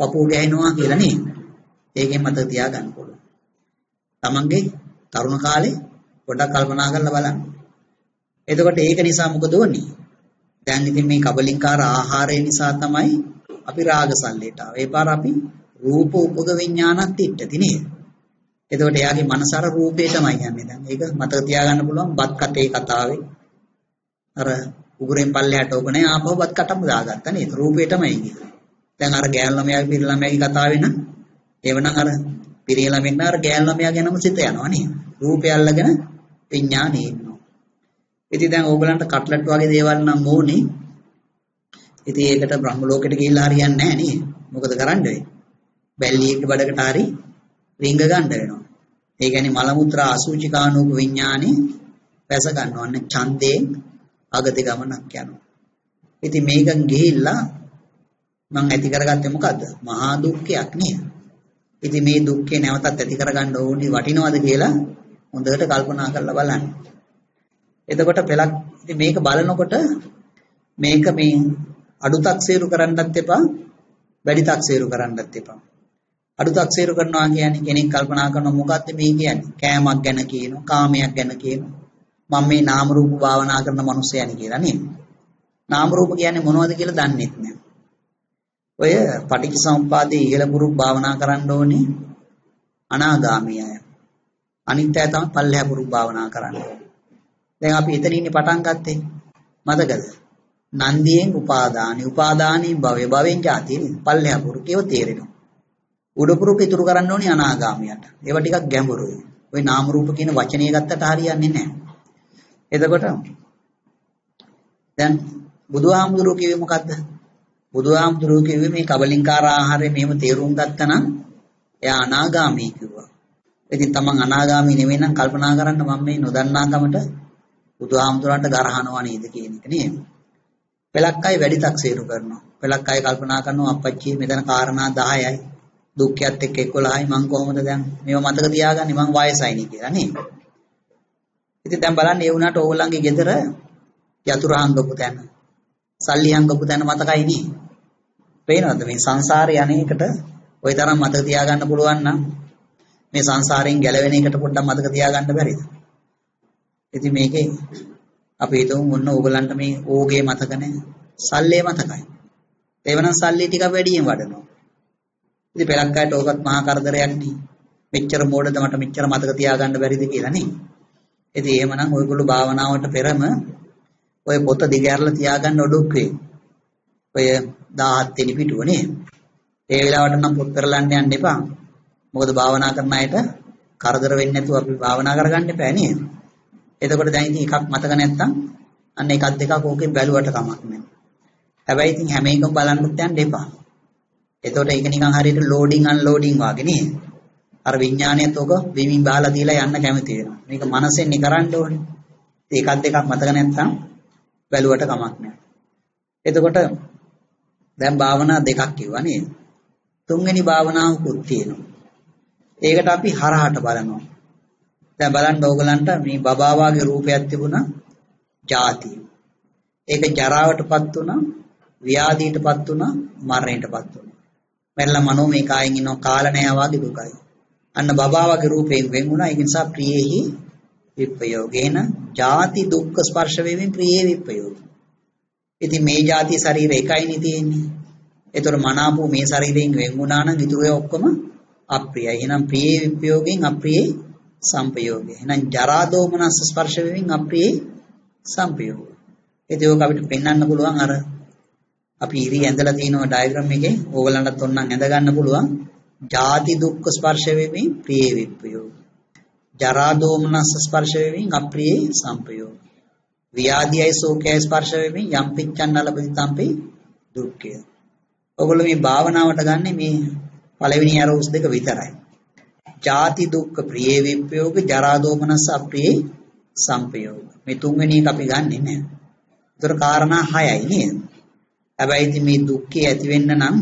පපුව ගෑනවා කියලා නේ. ඒකෙන් මතක තියාගන්න පුළුවන්. තමන්ගේ තරුණ කාලේ පොඩ්ඩක් කල්පනා කරලා බලන්න. එතකොට ඒක නිසා මොකද වෙන්නේ? දැන් ඉතින් මේ කබලින්කාර ආහාරය නිසා තමයි අපි රාග සල්ලේට ආවා. ඒ පාර අපි රූප උපද විඥානත් ඉట్టති නේද? එතකොට එයාගේ මනස අර රූපේටමයි යන්නේ දැන්. ඒක මතක තියාගන්න පුළුවන් බත් කටේ කතාවේ. අර උගුරෙන් පල්ලෙහාට ඕකනේ ආපහු බත් කටම දාගත්තා නේද? රූපේටමයි ගියේ. දැන් අර ගෑනු ළමයාගේ පිරි ළමයාගේ කතාවේ නම් එවනම් අර පිරි ළමෙන් අර ගෑනු ළමයා ගැනම සිත යනවා නේද? රූපය අල්ලගෙන විඥානේ ඉන්නවා. ඉතින් දැන් ඕගලන්ට කට්ලට් වගේ දේවල් නම් ඕනේ. ඉතින් ඒකට බ්‍රහ්ම ලෝකෙට ගිහිල්ලා හරියන්නේ නැහැ නේද? මොකද කරන්නේ? බැල්ලියක බඩකට හරි රිංග ගන්න වෙනවා. ඒ කියන්නේ මල මුත්‍රා අසුචි කාණෝක විඥානේ පැස ගන්නවා. අන්න ඡන්දයෙන් අගති ගමනක් යනවා. ඉතින් මේකන් ගිහිල්ලා මං ඇති කරගත්තේ මොකද්ද? මහා දුක්ඛයක් නේද? ඉතින් මේ දුක්ඛේ නැවතත් ඇති කරගන්න ඕනි වටිනවද කියලා හොඳට කල්පනා කරලා බලන්න. එතකොට පෙලක් ඉතින් මේක බලනකොට මේක මේ අඩු තක්සේරු කරන්නත් එපා, වැඩි තක්සේරු කරන්නත් එපා. අඩු තක්සේරු කරනවා කියන්නේ කෙනෙක් කල්පනා කරනවා මොකද්ද මේ කියන්නේ? කෑමක් ගැන කියනවා, කාමයක් ගැන කියනවා. මම මේ නාම රූප භාවනා කරන මනුස්සයනි කියලා නේද? නාම රූප කියන්නේ මොනවද කියලා දන්නේ නැහැ. ඔය පටිච්චසමුප්පාදයේ ඉහළ පුරුක් භාවනා කරන්න ඕනේ අනාගාමී අය. අනිත් අය තමයි පල්ලෙහා පුරුක් භාවනා කරන්න ඕනේ. දැන් අපි එතන ඉන්නේ පටන් ගත්තේ මතකද? නන්දියෙන් උපාදානී භවය භවෙන් ජාතිය නේද? පල්ලෙහා පුරුක් ඒව තේරෙනවා. උඩ පුරුක් ඉතුරු කරන්න ඕනේ අනාගාමියට. ඒව ටිකක් ගැඹුරුයි. ওই නාම රූප කියන වචනේ ගත්තට හරියන්නේ නැහැ. එතකොට දැන් බුදුහාමුදුරුවෝ කිව්වේ මොකද්ද? බුදුහාමුදුරුවෝ කිව්වේ මේ කබලින්කාර ආහාරය මෙහෙම තේරුම් ගත්තා නම් එයා අනාගාමී කිව්වා. ඉතින් තමන් අනාගාමී නෙවෙයි නම් කල්පනා කරන්න මම මේ නොදන්නාකමට බුදුහාමුදුරන්ට ගරහනවා නේද කියන එක නේද? පෙලක් අය වැඩි තක්සේරු කරනවා. පෙලක් අය කල්පනා කරනවා අප්පච්චි මෙතන කාරණා 10යි. දුක්ඛයත් එක්ක 11යි මං කොහොමද දැන් මේව මතක තියාගන්නේ මං වයසයි නේ කියලා නේද? ඉතින් දැන් බලන්න ඒ වුණාට ඕගොල්ලන්ගේ ගෙදර යතුරු හංගපු තැන, සල්ලි හංගපු තැන මතකයි නේ? පේනවද මේ සංසාරේ අනේකට ওই තරම් මතක තියාගන්න පුළුවන් නම් මේ සංසාරයෙන් ගැලවෙන එකට පොඩ්ඩක් මතක තියාගන්න බැරිද? ඉතින් මේකේ අපි හිතමු මොන ඕගලන්ට මේ ඕගේ මතක නැහැ. සල්ලේ මතකයි. ඒවනම් සල්ලි ටික වැඩියෙන් වඩනවා. ඉතින් පෙරක් අයට ඕකත් මහා කරදරයක් නේ. මෙච්චර මෝඩද මට මෙච්චර මතක තියාගන්න බැරිද කියලා නේ. ඉතින් එහෙමනම් ඔයගොල්ලෝ භාවනාවට පෙරම ඔය පොත දිගහැරලා තියාගන්න ඔඩොක්කේ. ඔය 17 වෙනි පිටුව නේ. ඒ වෙලාවට නම් පොත් පෙරලන්න යන්න එපා. මොකද භාවනා කරන අයට කරදර වෙන්නේ නැතුව අපි භාවනා කරගන්න එපා නේද? එතකොට දැන් ඉතින් එකක් මතක නැත්තම් අන්න එකක් දෙකක් ඕකෙන් බැලුවට කමක් නැහැ. හැබැයි ඉතින් හැම එකම බලන්නත් යන්න එපා. එතකොට ඒක නිකන් හරියට ලෝඩින් අන්ලෝඩින් වගේ නේද? අර විඥානයත් ඕක විමින් බහලා දීලා යන්න කැමති වෙනවා. මේක මනසෙන් කරන්න ඕනේ. ඉතින් එකක් දෙකක් මතක නැත්තම් බැලුවට කමක් නැහැ. එතකොට දැන් භාවනා දෙකක් කිව්වා නේද? තුන්වෙනි භාවනාවකුත් තියෙනවා. ඒකට අපි හරහට බලනවා. දැන් බලන්න ඕගලන්ට මේ බබාවාගේ රූපයක් තිබුණා ජාති. ඒක ජරාවටපත් වුණා, ව්‍යාධියටපත් වුණා, මරණයටපත් වුණා. මෙල්ල මනෝමය කායෙන් ඉන්න කාල නැහැ වාගේ දුකයි. අන්න බබාවාගේ රූපයෙන් වෙන් වුණා. ඒ නිසා ප්‍රියේහි විප්පයෝගේන ජාති දුක්ඛ ස්පර්ශ වේමින් ප්‍රියේ විප්පයෝග. ඉතින් මේ ජාති ශරීර එකයිනේ තියෙන්නේ. ඒතර මනාපෝ මේ ශරීරයෙන් වෙන් වුණා නම් ඊටු ඔක්කොම අප්‍රියයි. එහෙනම් ප්‍රියේ විප්පයෝගයෙන් අප්‍රියේ සංපයෝගය. එහෙනම් ජරා දෝමනස් ස්පර්ශ වෙමින් අප්‍රියේ සංපයෝග. ඒක අපිට පෙන්වන්න පුළුවන් අර අපි ඉරි ඇඳලා තියෙන ඩයග්‍රෑම් එකේ ඕගලන්ටත් ඔන්නම් ඇඳ ගන්න පුළුවන්. ජාති දුක්ඛ ස්පර්ශ වෙමින් ප්‍රියේ විප්පයෝග. ජරා දෝමනස් ස්පර්ශ වෙමින් අප්‍රියේ සංපයෝග. ව්‍යාධියයි ශෝකයයි ස්පර්ශ වෙමින් යම් පිච්ඡන්න ලබිතම්පි දුක්ඛය. ඔයගොල්ලෝ මේ භාවනාවට ගන්න මේ පළවෙනි අරෝස් දෙක විතරයි. ජාති දුක්ඛ ප්‍රියේ විප්පයෝග, ජරා දෝමනස් අප්‍රියේ සංපයෝග. මේ තුන්වෙනි එක අපි ගන්නෙ නෑ. ඒතර කාරණා 6යි නේද? හැබැයි ඉතින් මේ දුක්ඛේ ඇති වෙන්න නම්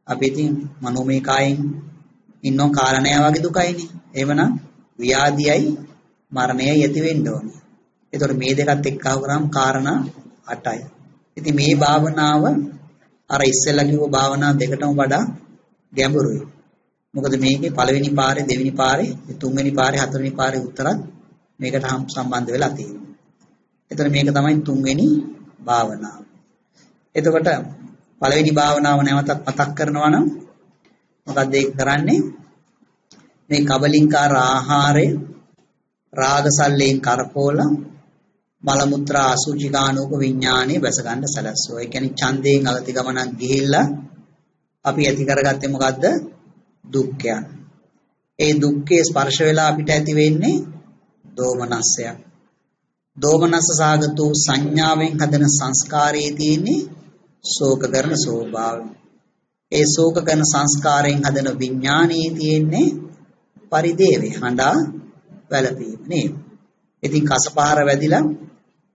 අපි ඉතින් මනෝමය කායෙන් ඉන්නෝ කාරණය වගේ දුකයිනේ. එහෙමනම් ව්‍යාධියයි මරණයයි ඇති වෙන්න ඕනේ. ඒතර මේ දෙකත් එක්කව කරාම කාරණා 8යි. ඉතින් මේ භාවනාව අර ඉස්සෙල්ලා කිව්ව භාවනා දෙකටම වඩා ගැඹුරුයි. මොකද මේකේ පළවෙනි පාරේ, දෙවෙනි පාරේ, තුන්වෙනි පාරේ, හතරවෙනි පාරේ උත්තරත් මේකට සම්බන්ධ වෙලා තියෙනවා. එතන මේක තමයි තුන්වෙනි භාවනාව. එතකොට පළවෙනි භාවනාව නැවතත් මතක් කරනවා නම් මොකක්ද ඒක කරන්නේ? මේ කබලින්කාර ආහාරය රාගසල්ලෙන් කරකෝලා මල මුත්‍රා අසුචිකානෝක විඥානේ බැස ගන්න සැලැස්සුවා. ඒ කියන්නේ ඡන්දයෙන් අගති ගමනක් ගිහිල්ලා අපි ඇති කරගත්තේ මොකද්ද? දුක්ඛය. ඒ දුක්ඛේ ස්පර්ශ වෙලා අපිට ඇති වෙන්නේ දෝමනස්සයක්. දෝමනස්ස සාගත වූ සංඥාවෙන් හදන සංස්කාරයේ තියෙන්නේ ශෝක කරන ස්වභාවය. ඒ ශෝක කරන සංස්කාරයෙන් හදන විඥානයේ තියෙන්නේ පරිදේවේ හඬා වැළපීම නේ. ඉතින් කසපහර වැදිලා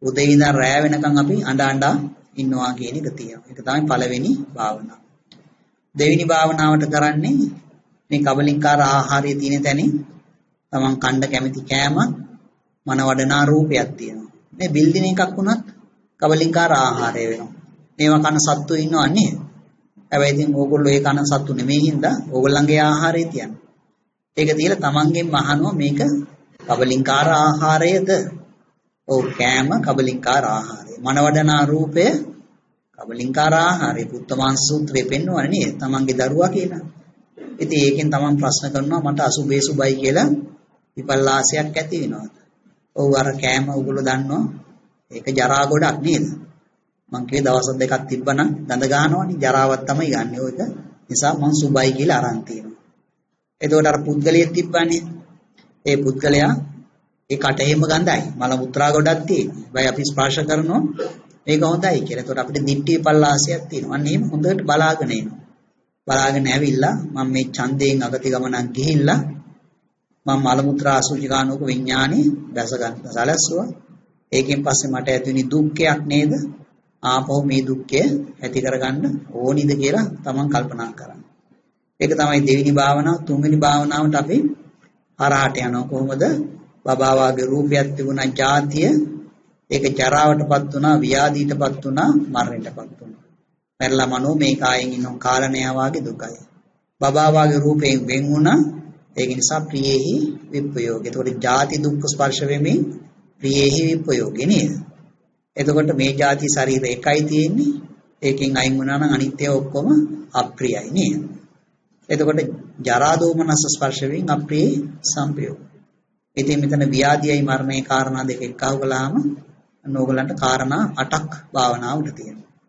උදේ ඉඳන් රැය වෙනකන් අපි අඬා ඉන්නවා කියන එක තියෙනවා. ඒක තමයි පළවෙනි භාවනාව. දෙවෙනි භාවනාවට කරන්නේ මේ කබලින්කාර ආහාරයේ තියෙන තැනින් තමන් කණ්ඩ කැමති කෑම මනවඩනා රූපයක් තියෙනවා. මේ බිල්ඩින් එකක් වුණත් කබලින්කාර ආහාරය වෙනවා. මේවා කන සත්තු ඉන්නව නේද? හැබැයි ඉතින් ඕගොල්ලෝ ඒ කන සත්තු නෙමෙයි හින්දා ඕගොල්ලන්ගේ ආහාරය තියන්නේ. ඒක තියලා තමන්ගෙන් අහනවා මේක කබලින්කාර ආහාරයද? ඔව් කෑම කබලින්කාර ආහාරය. මනවඩනා රූපය කබලින්කාර ආහාරය. පුත්තමාංශ සූත්‍රයේ පෙන්වන්නේ නේද? තමන්ගේ දරුවා කියලා. ඉතින් ඒකෙන් තමන් ප්‍රශ්න කරනවා මට අසුබේ සුබයි කියලා විපල්ලාසයක් ඇති වෙනවා. ඔව් අර කෑම ඔයගොල්ලෝ දන්නවා. ඒක ජරා ගොඩක් නේද? මං කියේ දවස් දෙකක් තිබ්බනම් දඳ ගන්නවනේ ජරාවක් තමයි ගන්නෙ ඔයක. නිසා මං සුබයි කියලා අරන් තියෙනවා. එතකොට අර පුද්ගලයෙක් තිබ්බනේ. ඒ පුද්ගලයා ඒ කටේම ගඳයි. මල මුත්‍රා ගොඩක් තියෙනවා. හැබැයි අපි ස්පර්ශ කරනවා මේක හොඳයි කියලා. එතකොට අපිට දිට්ඨි පල්ලාසයක් තියෙනවා. අන්න එහෙම හොඳට බලාගෙන එනවා. බලාගෙන ඇවිල්ලා මම මේ ඡන්දයෙන් අගති ගමනක් ගිහිල්ලා මම මල මුත්‍රා අසුචිකානෝක විඥානේ දැස ගන්න සැලැස්සුවා. ඒකෙන් පස්සේ මට ඇතිවෙන දුක්ඛයක් නේද? ආපහු මේ දුක්ඛය ඇති කරගන්න ඕනිද කියලා තමන් කල්පනා කරන්න. ඒක තමයි දෙවෙනි භාවනාව. තුන්වෙනි භාවනාවට අපි හරහට යනවා. කොහොමද? බබා වාගේ රූපයක් තිබුණා ජාතිය ඒක ජරාවටපත් වුණා, ව්‍යාධීටපත් වුණා, මරණයටපත් වුණා. පෙරලා මනෝ මේ කායෙන් ඉන්න කාලණය වාගේ දුකයි. බබා වාගේ රූපයෙන් වෙන් වුණා. ඒක නිසා ප්‍රියෙහි විප්‍රයෝගය. එතකොට ජාති දුක්ඛ ස්පර්ශ වෙමින් ප්‍රියෙහි විප්‍රයෝගය නේද? එතකොට මේ ಜಾති ශරීර එකයි තියෙන්නේ. ඒකෙන් අයින් වුණා නම් අනිත්‍ය ඔක්කොම අප්‍රියයි නේද? එතකොට ජරා දෝමනස ස්පර්ශ වෙමින් අප්‍රිය සංපයෝග. ඉතින් මෙතන ව්‍යාධියයි මරණේ කාරණා දෙක එක්කව කළාම ඕගලන්ට කාරණා 8ක් භාවනාවට තියෙනවා.